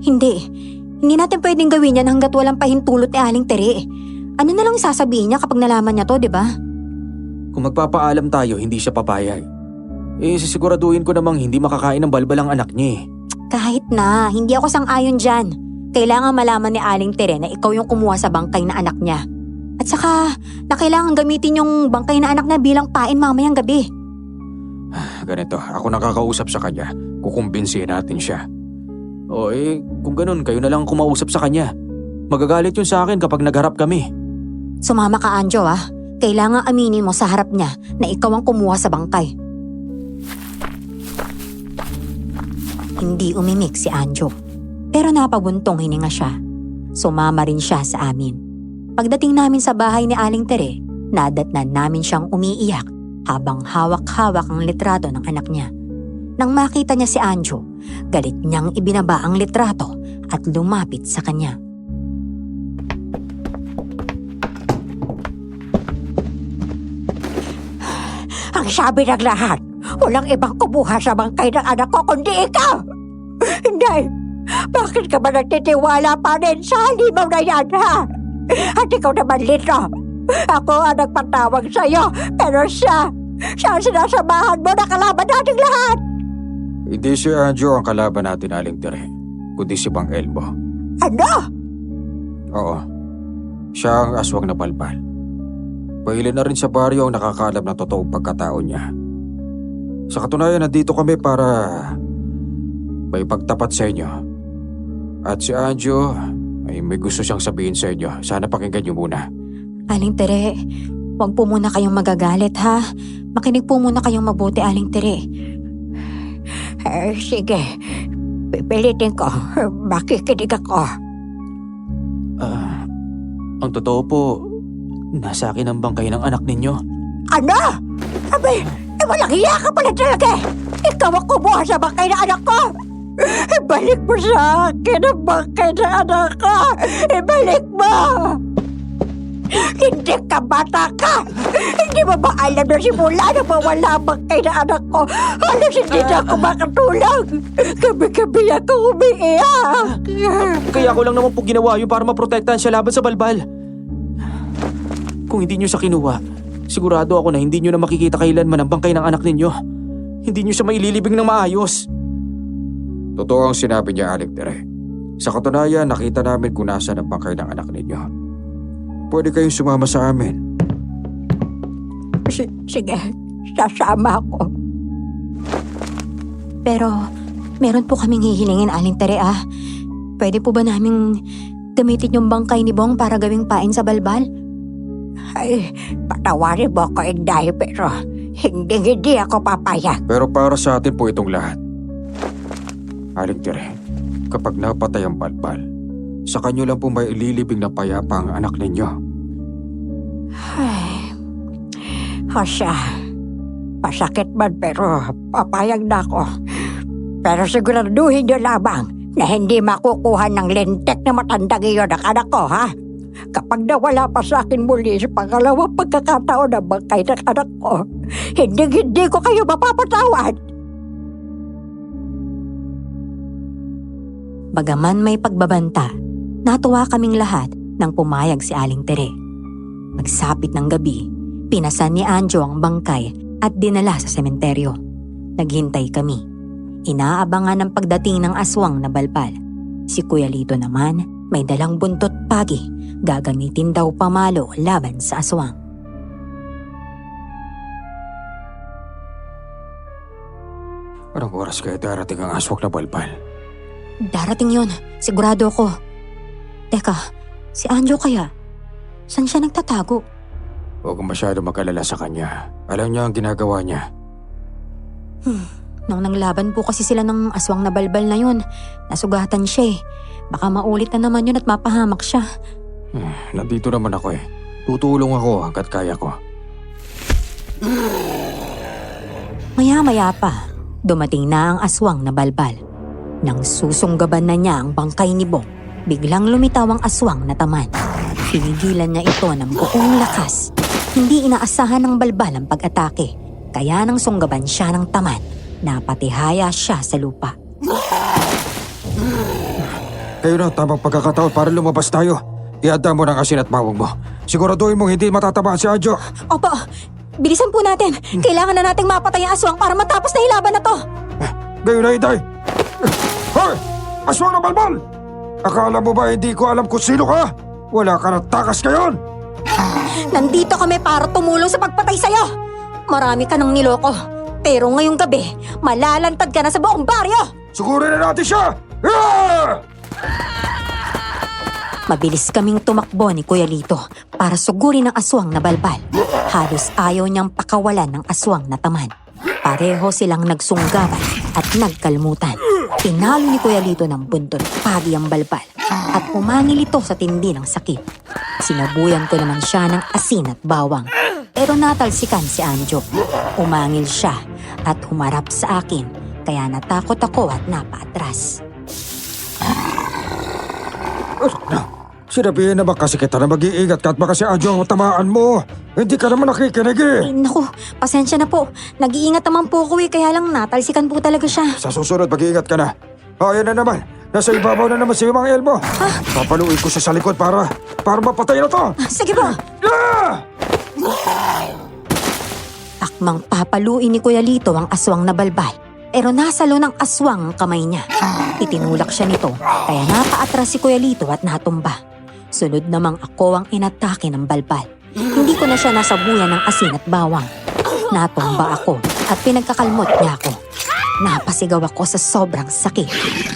Hindi. Hindi natin pwedeng gawin yan hanggat walang pahintulot ni Aling Tere. Ano na lang sasabihin niya kapag nalaman niya to, di ba?
Kung magpapaalam tayo, hindi siya papayag. Sisiguraduhin ko namang hindi makakain ng balbal ang anak niya
Kahit na, hindi ako sang-ayon dyan. Kailangan malaman ni Aling Tere na ikaw yung kumuha sa bangkay na anak niya. At saka, na kailangan gamitin yung bangkay na anak niya bilang pain mamayang gabi.
Ganito, ako nakakausap sa kanya. Kukumbinsihin natin siya.
Kung ganun, kayo na lang kumausap sa kanya. Magagalit yun sa akin kapag nagharap kami.
Sumama ka, Anjo, Kailangan aminin mo sa harap niya na ikaw ang kumuha sa bangkay. Hindi umimik si Anjo, pero napabuntong hininga siya. Sumama rin siya sa amin. Pagdating namin sa bahay ni Aling Tere, nadatnan namin siyang umiiyak habang hawak-hawak ang litrato ng anak niya. Nang makita niya si Anjo, galit niyang ibinaba ang litrato at lumapit sa kanya.
Ang sabi ng lahat, walang ibang kumuha sa bangkay ng anak ko kundi ikaw! Hindi! Bakit ka ba nagtitiwala pa rin sa halimaw na yan, ha? At ikaw naman, Lito. Ako ang nagpatawag sa'yo, pero siya ang sinasamahan mo na kalaban nating lahat!
Hindi si Anjo ang kalaban natin, Aling Tere, kundi si Bang Elmo.
Ano?
Oo. Siya ang aswang na balbal. Pahilin na rin sa baryo ang nakakalam ng totoong pagkatao niya. Sa katunayan, nandito kami para may pagtapat sa inyo. At si Anjo ay may gusto siyang sabihin sa inyo. Sana pakinggan niyo muna.
Aling Tere, huwag po muna kayong magagalit, ha? Makinig po muna kayong mabuti, Aling Tere.
Sige, pipilitin ko. Makikinig ako.
Ang totoo po, nasa akin ang bangkay ng anak ninyo.
Ano? Walang hiya ka pala talaga! Ikaw ang kumuha sa bangkay ng anak ko! Ibalik mo sa akin ang bangkay ng anak ko! Ibalik mo! Hindi ka bata ka! Hindi mo ba alam na simula na mawala ang bangkay ng anak ko? Halos hindi na ako makatulog! Gabi-gabi ako umiiyak!
Kaya ko lang naman po ginawa yun para maprotektahan siya laban sa balbal. Kung hindi nyo siya kinuha, sigurado ako na hindi nyo na makikita kailanman ang bangkay ng anak ninyo. Hindi nyo siya maililibing ng maayos.
Totoo ang sinabi niya, Aling Tere. Sa katunayan, nakita namin kung nasaan ang bangkay ng anak ninyo. Pwede kayong sumama sa amin.
Sige, sasama ako.
Pero, meron po kaming hihilingin, Aling Tere, Pwede po ba naming gamitin yung bangkay ni Bong para gawing pain sa balbal?
Ay, patawarin mo ako, Inday, pero hindi ako papayag.
Pero para sa atin po itong lahat. Aling Tere, kapag napatay ang balbal, sa kanyo lang po may ililibing na payapa ang anak ninyo.
Ay, Hosya, pasakit man pero papayag na ako. Pero siguraduhin niyo lamang na hindi makukuha ng lintik na matandang iyon ang anak ko, ha? Kapag nawala pa sa akin muli sa pangalawang pagkakataon ng bangkay ng anak ko, hindi ko kayo mapapatawad.
Bagaman may pagbabanta, natuwa kaming lahat nang pumayag si Aling Tere. Magsapit ng gabi, pinasan ni Anjo ang bangkay at dinala sa sementeryo. Naghintay kami. Inaabangan ang pagdating ng aswang na balbal. Si Kuya Lito naman may dalang buntot pagi. Gagamitin daw pamalo laban sa aswang.
Anong oras kaya darating ang aswang na balbal?
Darating yon, sigurado ako. Teka, si Anjo kaya? Saan siya nagtatago?
Huwag kang masyado mag-alala sa kanya. Alam niya ang ginagawa niya.
Nung nanglaban po kasi sila ng aswang na balbal na yun, nasugatan siya eh. Baka maulit na naman yun at mapahamak siya.
Nandito naman ako eh. Tutulong ako hanggat kaya ko.
Maya-maya pa, dumating na ang aswang na balbal. Nang susunggaban na niya ang bangkay ni Bong, biglang lumitaw ang aswang na taman. Pinigilan niya ito ng buong lakas. Hindi inaasahan ng balbal ang pag-atake, kaya nang sunggaban siya ng taman, napatihaya siya sa lupa.
Kayo na, tamang pagkakataon para lumabas tayo. Ihanda mo ng asin at bawang mo. Siguraduhin mong hindi matatamaan si Anjo.
Opo, bilisan po natin. Kailangan na nating mapatay ang aswang para matapos na ilaban na to.
Gayon na, Inday! Hoy! Aswang na balbal! Akala mo ba hindi ko alam kung sino ka? Wala ka ng takas ngayon!
Nandito kami para tumulong sa pagpatay sa'yo. Marami ka nang niloko. Pero ngayong gabi, malalantad ka na sa buong baryo.
Sugurin na natin siya! Ah!
Mabilis kaming tumakbo ni Kuya Lito para sugurin ang aswang na balbal. Halos ayaw niyang pakawalan ng aswang na taman. Pareho silang nagsunggaban at nagkalmutan. Pinalo ni Kuya Lito ng buntot pagi ang balbal at umangil ito sa tindi ng sakit. Sinabuyan ko naman siya ng asin at bawang. Pero natalsikan si Anjo. Umangil siya at humarap sa akin, kaya natakot ako at napaatras.
Sinabihin naman kasi kita na mag-iingat ka at baka si Anjo ang tamaan mo. Hindi ka naman nakikinig eh.
Ay, naku, pasensya na po. Nag-iingat naman po ko kaya lang natalsikan po talaga siya.
Sa susunod, mag-iingat ka na. Ayan na naman. Nasa ibabaw na naman si Mang Elmo. Papaluin ko siya sa likod para mapatay na to.
Sige po.
Ah!
Akmang papaluin ni Kuya Lito ang aswang na balbal. Pero nasalo ng aswang ang kamay niya. Itinulak siya nito, kaya napaatras si Kuya Lito at natumba. Sunod namang ako ang inatake ng balbal. Hindi ko na siya nasabuyan ng asin at bawang. Natumba ako at pinagkakalmot niya ako. Napasigaw ako sa sobrang sakit.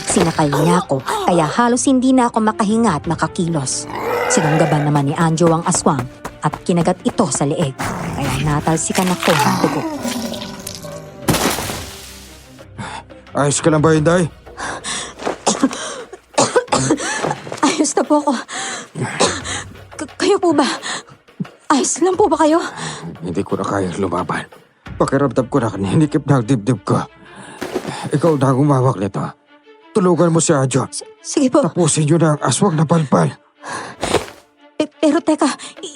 Sinakal niya ako kaya halos hindi na ako makahinga at makakilos. Sinunggaban naman ni Anjo ang aswang at kinagat ito sa leeg. Kaya natalsikan ako ng dugo.
Ayos ka lang ba, Inday?
Ayos na po ako. Kayo po ba? Ayos lang po ba kayo?
Hindi ko na kayang lumaban. Pakiramdam ko na kaninikip na ang dibdib ko. Ikaw na ang umawak nito. Tulugan mo si Anjo.
Sige po.
Tapusin niyo na ang aswang na balbal.
Pero teka,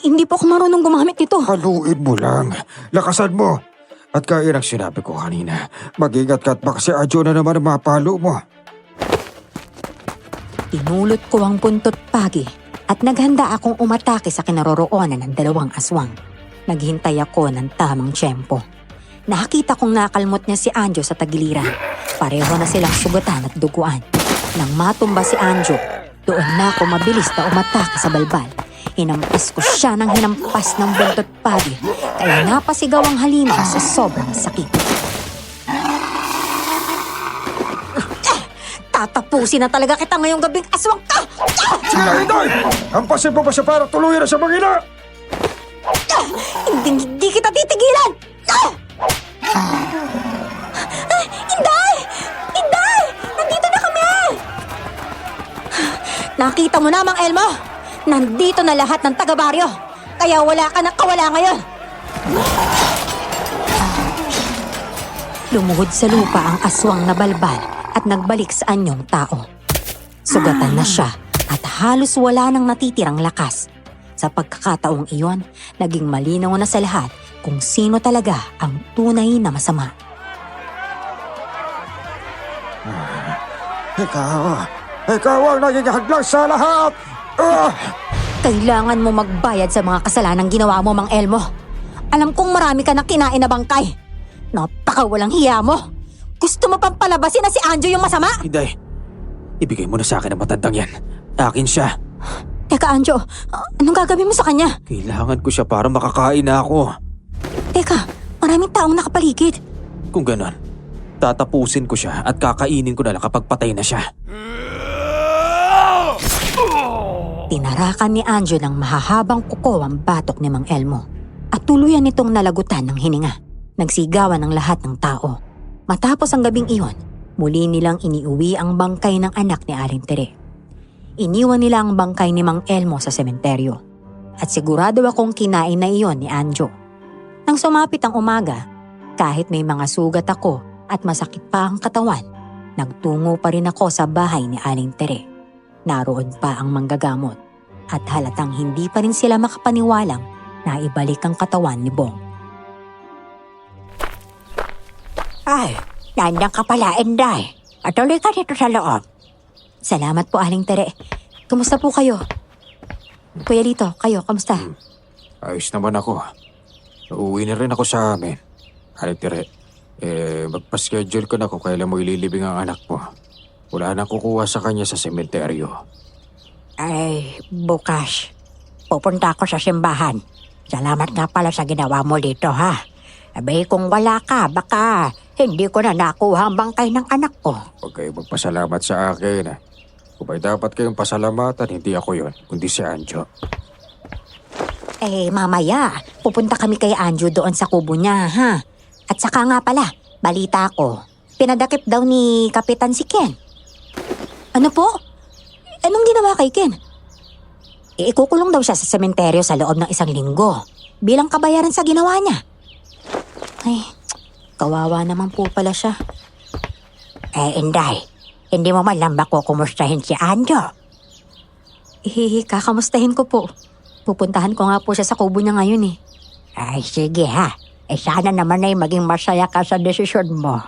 hindi po ako marunong gumamit nito.
Haluin mo lang. Lakasan mo. At kaya ng sinabi ko kanina, mag-ingat ka at baka si Anjo na naman ang mapalo mo.
Pinulot ko ang puntot pagi at naghanda akong umatake sa kinaroroonan ng dalawang aswang. Naghintay ako ng tamang tiyempo. Nakita kong nakalmot niya si Anjo sa tagiliran. Pareho na silang sugatan at duguan. Nang matumba si Anjo, doon na ako mabilis na umatake sa balbal. Hinampas ko siya ng hinampas ng buntot pagi, kaya napasigaw ang halimaw sa sobrang sakit. Tatapusin na talaga kita ngayong gabing aswang ka!
Sige na, Inday! Hampasin mo ba siya para tuluyan na sa mangina?
Hindi kita titigilan! Inday! Inday! Nandito na kami! Nakita mo na, Mang Elmo? Nandito na lahat ng taga-baryo. Kaya wala ka na kawala ngayon. Lumuhod sa lupa ang aswang na balbal at nagbalik sa anyong tao. Sugatan na siya at halos wala nang natitirang lakas. Sa pagkakataong iyon, naging malinaw na sa lahat kung sino talaga ang tunay na masama.
Ikaw ang naging hadlang sa lahat!
Kailangan mo magbayad sa mga kasalanang ginawa mo, Mang Elmo. Alam kong marami ka na kinain na bangkay. Napakawalang hiya mo. Gusto mo pang palabasin na si Anjo yung masama?
Inday, ibigay mo na sa akin ang matandang yan. Akin siya.
Teka, Anjo, anong gagawin mo sa kanya?
Kailangan ko siya para makakain na ako.
Teka, maraming taong nakapaligid.
Kung ganon, tatapusin ko siya at kakainin ko na lang kapag patay na siya.
Tinarakan ni Anjo ng mahahabang kuko ang batok ni Mang Elmo at tuluyan nitong nalagutan ng hininga. Nagsigawan ng lahat ng tao. Matapos ang gabing iyon, muli nilang iniuwi ang bangkay ng anak ni Aling Tere. Iniwan nila ang bangkay ni Mang Elmo sa sementeryo at sigurado akong kinain na iyon ni Anjo. Nang sumapit ang umaga, kahit may mga sugat ako at masakit pa ang katawan, nagtungo pa rin ako sa bahay ni Aling Tere. Naroon pa ang manggagamot at halatang hindi pa rin sila makapaniwalang na ibalik ang katawan ni Bong.
Ay, nandiyan ka pala, Inday. At tuloy ka dito sa loob.
Salamat po, Aling Tere. Kumusta po kayo? Kuya Lito, kayo, kamusta?
Ayos naman ako. Uuwi na rin ako sa amin. Aling Tere, magpa-schedule ko na kung kailan mo ililibing ang anak mo. Wala nang kukuha sa kanya sa sementeryo.
Ay, bukas. Pupunta ako sa simbahan. Salamat nga pala sa ginawa mo dito, ha? Abay, kung wala ka, baka hindi ko na nakuha ang bangkay ng anak ko.
Huwag kayo magpasalamat sa akin. Kung may dapat kayong pasalamatan, hindi ako yon, kundi si Anjo.
Mamaya, pupunta kami kay Anjo doon sa kubo niya, ha? At saka nga pala, balita ko, pinadakip daw ni Kapitan si Ken. Ano po? Anong ginawa kay Ken? Ikukulong daw siya sa sementeryo sa loob ng 1 linggo bilang kabayaran sa ginawa niya. Ay, kawawa naman po pala siya.
Inday, hindi mo man lang ba kukumustahin si Anjo?
Kakamustahin ko po. Pupuntahan ko nga po siya sa kubo niya ngayon eh.
Ay, sige ha. Sana naman ay maging masaya ka sa desisyon mo.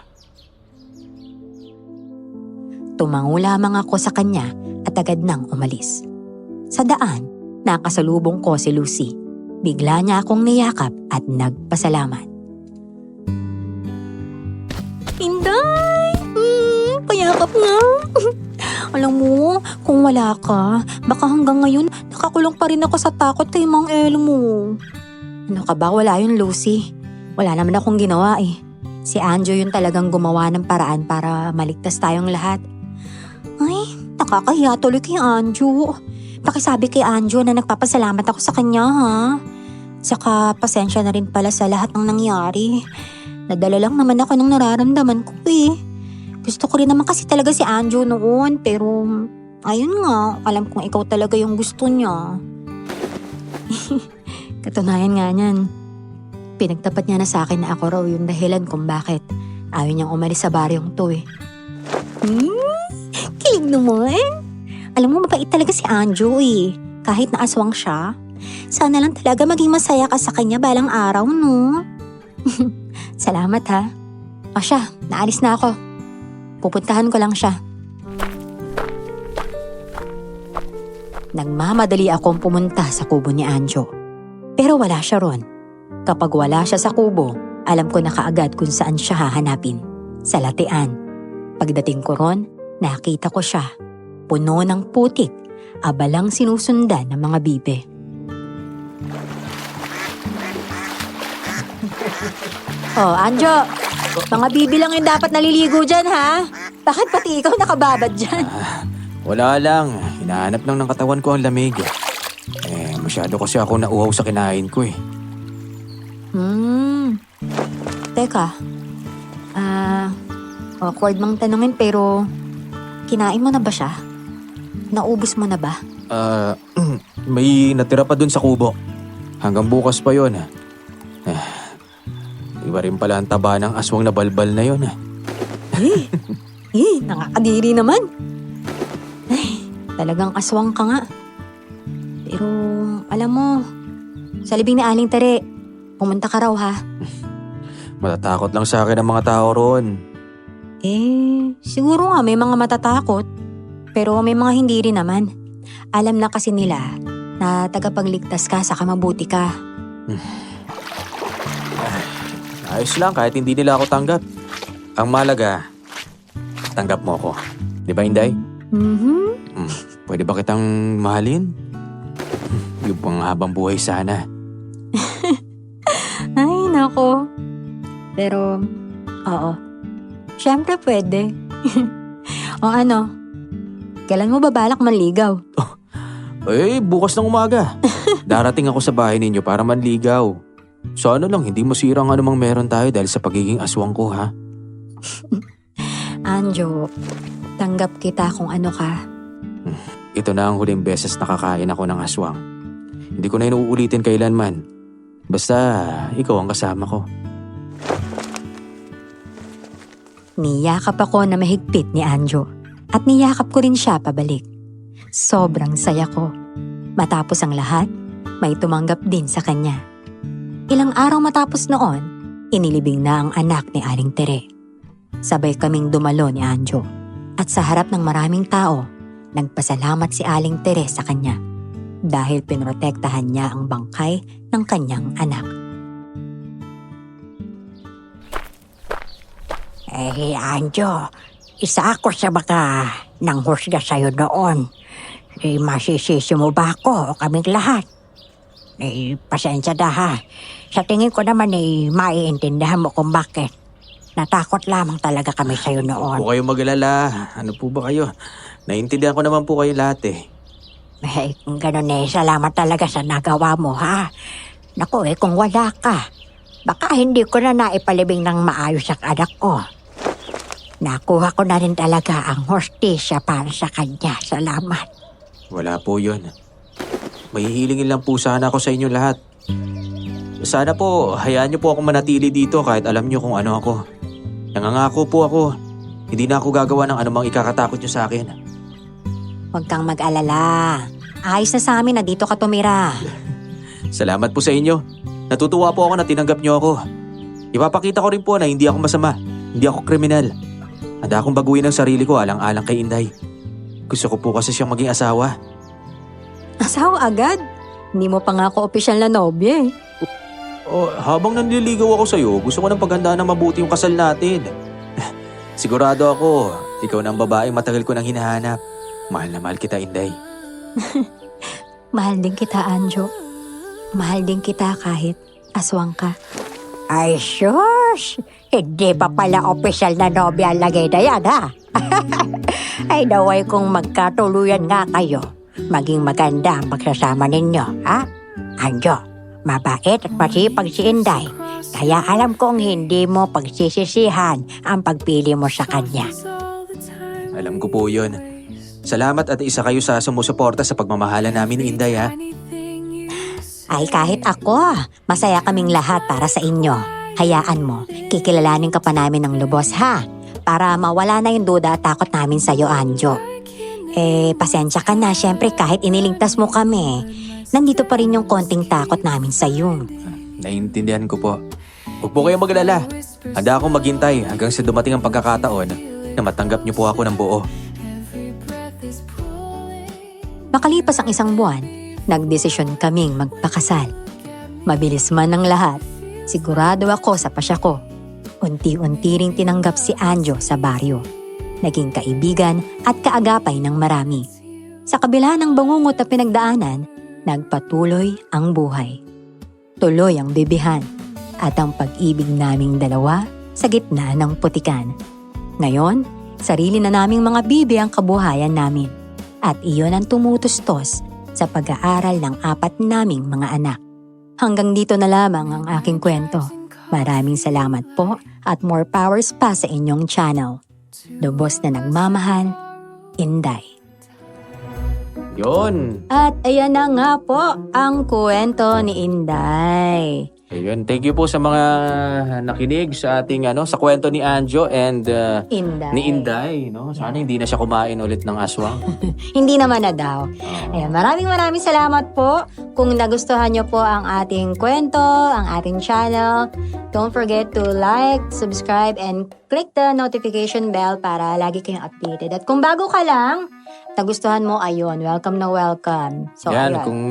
Tumango lamang ako sa kanya at agad nang umalis. Sa daan, nakasalubong ko si Lucy. Bigla niya akong niyakap at nagpasalamat. Inday! Payakap nga! Alam mo, kung wala ka, baka hanggang ngayon nakakulong pa rin ako sa takot kay Mang Elmo. Ano ka ba? Wala yun, Lucy. Wala naman akong ginawa eh. Si Anjo yun talagang gumawa ng paraan para maligtas tayong lahat. Ay, nakakahiya tuloy kay Anjo. Pakisabi kay Anjo na nagpapasalamat ako sa kanya, ha? Saka pasensya na rin pala sa lahat ng nangyari. Nadala lang naman ako ng nararamdaman ko eh. Gusto ko rin naman kasi talaga si Anjo noon, pero ayun nga, alam kong ikaw talaga yung gusto niya. Katunayan nga niyan. Pinagtapat niya na sa akin na ako raw yung dahilan kung bakit ayaw niyang umalis sa baryong to eh. Kilig naman. Alam mo, mabait talaga si Anjo eh. Kahit na aswang siya. Sana lang talaga maging masaya ka sa kanya balang araw, no? Salamat ha. O siya, naalis na ako. Pupuntahan ko lang siya. Nagmamadali akong pumunta sa kubo ni Anjo. Pero wala siya ron. Kapag wala siya sa kubo, alam ko na kaagad kung saan siya hahanapin. Sa latian. Pagdating ko ron, nakita ko siya. Puno ng putik, abalang sinusundan ng mga bibe. Oh, Anjo, mga bibi lang yung dapat naliligo dyan, ha? Bakit pati ikaw nakababad dyan?
Wala lang. Hinahanap lang ng katawan ko ang lamig. Masyado kasi ako nauhaw sa kinain ko eh.
Teka. Awkward mang tanungin pero kinain mo na ba siya? Naubos mo na ba?
May natira pa dun sa kubo. Hanggang bukas pa yun. Iba rin pala ang taba ng aswang na balbal na yun.
Nakakadiri naman. Ay, talagang aswang ka nga. Pero, alam mo, sa libing ni Aling Tere, pumunta ka raw ha.
Matatakot lang sa akin ang mga tao ron.
Siguro nga may mga matatakot. Pero may mga hindi rin naman. Alam na kasi nila na tagapagligtas ka saka mabuti ka.
Ayos lang kahit hindi nila ako tanggap. Ang malaga, tanggap mo ako. Di ba, Inday? Pwede ba kitang mahalin? Yung pang habang buhay sana.
Ay, nako. Pero, oo. Siyempre pwede. O ano? Kailan mo babalak manligaw?
Bukas ng umaga. Darating ako sa bahay ninyo para manligaw. Sana lang hindi masirang anumang meron tayo dahil sa pagiging aswang ko, ha?
Anjo, tanggap kita kung ano ka.
Ito na ang huling beses nakakain ako ng aswang. Hindi ko na inuulitin kailanman. Basta, ikaw ang kasama ko.
Niyakap ako na mahigpit ni Anjo. At niyakap ko rin siya pabalik. Sobrang saya ko. Matapos ang lahat, may tumanggap din sa kanya. Ilang araw matapos noon, inilibing na ang anak ni Aling Tere. Sabay kaming dumalo ni Anjo. At sa harap ng maraming tao, nagpasalamat si Aling Tere sa kanya dahil pinrotektahan niya ang bangkay ng kanyang anak.
Anjo, isa ako sa mga nanghusga sa'yo noon. Masisisi mo ba ako o kaming lahat? Pasensya na ha. Sa tingin ko naman maiintindihan mo kung bakit. Natakot lamang talaga kami sa'yo noon.
Huwag kayong mag-alala. Ano po ba kayo? Naiintindihan ko naman po kayo lahat eh.
Kung ganun salamat talaga sa nagawa mo ha. Naku kung wala ka, baka hindi ko na naipalibing ng maayos ang anak ko. Nakuha ko na rin talaga ang hostisya para sa kanya. Salamat.
Wala po yun. Mahihilingin lang po sana ako sa inyo lahat. Sana po, hayaan niyo po ako manatili dito kahit alam niyo kung ano ako. Nangangako po ako. Hindi na ako gagawa ng anumang ikakatakot niyo sa akin.
Huwag kang mag-alala. Ayos na sa amin na dito ka tumira.
Salamat po sa inyo. Natutuwa po ako na tinanggap niyo ako. Ipapakita ko rin po na hindi ako masama. Hindi ako kriminal. Handa akong baguhin ang sarili ko alang-alang kay Inday. Gusto ko po kasi siyang maging asawa.
Asawa agad? Hindi mo pa nga ako opisyal na nobya eh.
Habang nanliligaw ako sa'yo, gusto ko ng paghandaan ng mabuti yung kasal natin. Sigurado ako, ikaw na ang babaeng matagal ko nang hinahanap. Mahal na mahal kita, Inday.
Mahal din kita, Anjo. Mahal din kita kahit aswang ka.
Ay, sus! Hindi pa pala opisyal na nobya ang lagay na yan, ha? Ay, naway kung magkatuluyan nga kayo. Maging maganda ang pagsasama ninyo, ha? Anjo, mabait at masipag si Inday. Kaya alam kong hindi mo pagsisisihan ang pagpili mo sa kanya.
Alam ko po yun. Salamat at isa kayo sa sumusuporta sa pagmamahala namin ni Inday, ha?
Ay kahit ako, masaya kaming lahat para sa inyo. Hayaan mo, kikilalanin ka pa namin ng lubos ha. Para mawala na yung duda at takot namin sa'yo, Anjo. Pasensya ka na, syempre kahit iniligtas mo kami, nandito pa rin yung konting takot namin sa'yo.
Naiintindihan ko po. Huwag po kayong mag-alala. Handa akong maghintay hanggang sa dumating ang pagkakataon na matanggap niyo po ako ng buo.
Makalipas ang isang buwan, nagdesisyon kaming magpakasal. Mabilis man ang lahat, sigurado ako sa pasya ko. Unti-unti ring tinanggap si Anjo sa baryo. Naging kaibigan at kaagapay ng marami. Sa kabila ng bangungot na pinagdaanan, nagpatuloy ang buhay. Tuloy ang bibihan at ang pag-ibig naming dalawa sa gitna ng putikan. Ngayon, sarili na naming mga bibi ang kabuhayan namin. At iyon ang tumutustos sa pag-aaral ng 4 naming mga anak. Hanggang dito na lamang ang aking kwento. Maraming salamat po at more powers pa sa inyong channel. Lubos na nagmamahal, Inday.
Yun.
At ayan na nga po ang kwento ni Inday.
Ayun, thank you po sa mga nakinig sa ating sa kwento ni Anjo and
Inday.
ni Inday, no? Sana hindi na siya kumain ulit ng aswang.
Hindi naman na daw. Ayan, maraming salamat po. Kung nagustuhan nyo po ang ating kwento, ang ating channel, don't forget to like, subscribe, and click the notification bell para lagi kayong updated. At kung bago ka lang, nagustuhan mo, ayun, welcome na welcome. So,
Yan,
ayun.
kung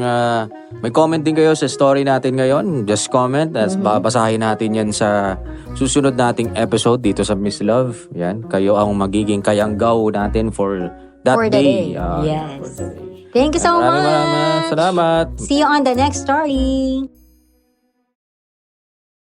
may comment din kayo sa story natin ngayon, just comment. At babasahin natin yan sa susunod nating episode dito sa Miss Love. Yan, kayo ang magiging kayanggaw natin for that
For the day.
day.
Yes. Thank you so much.
Maraming salamat.
See you on the next story.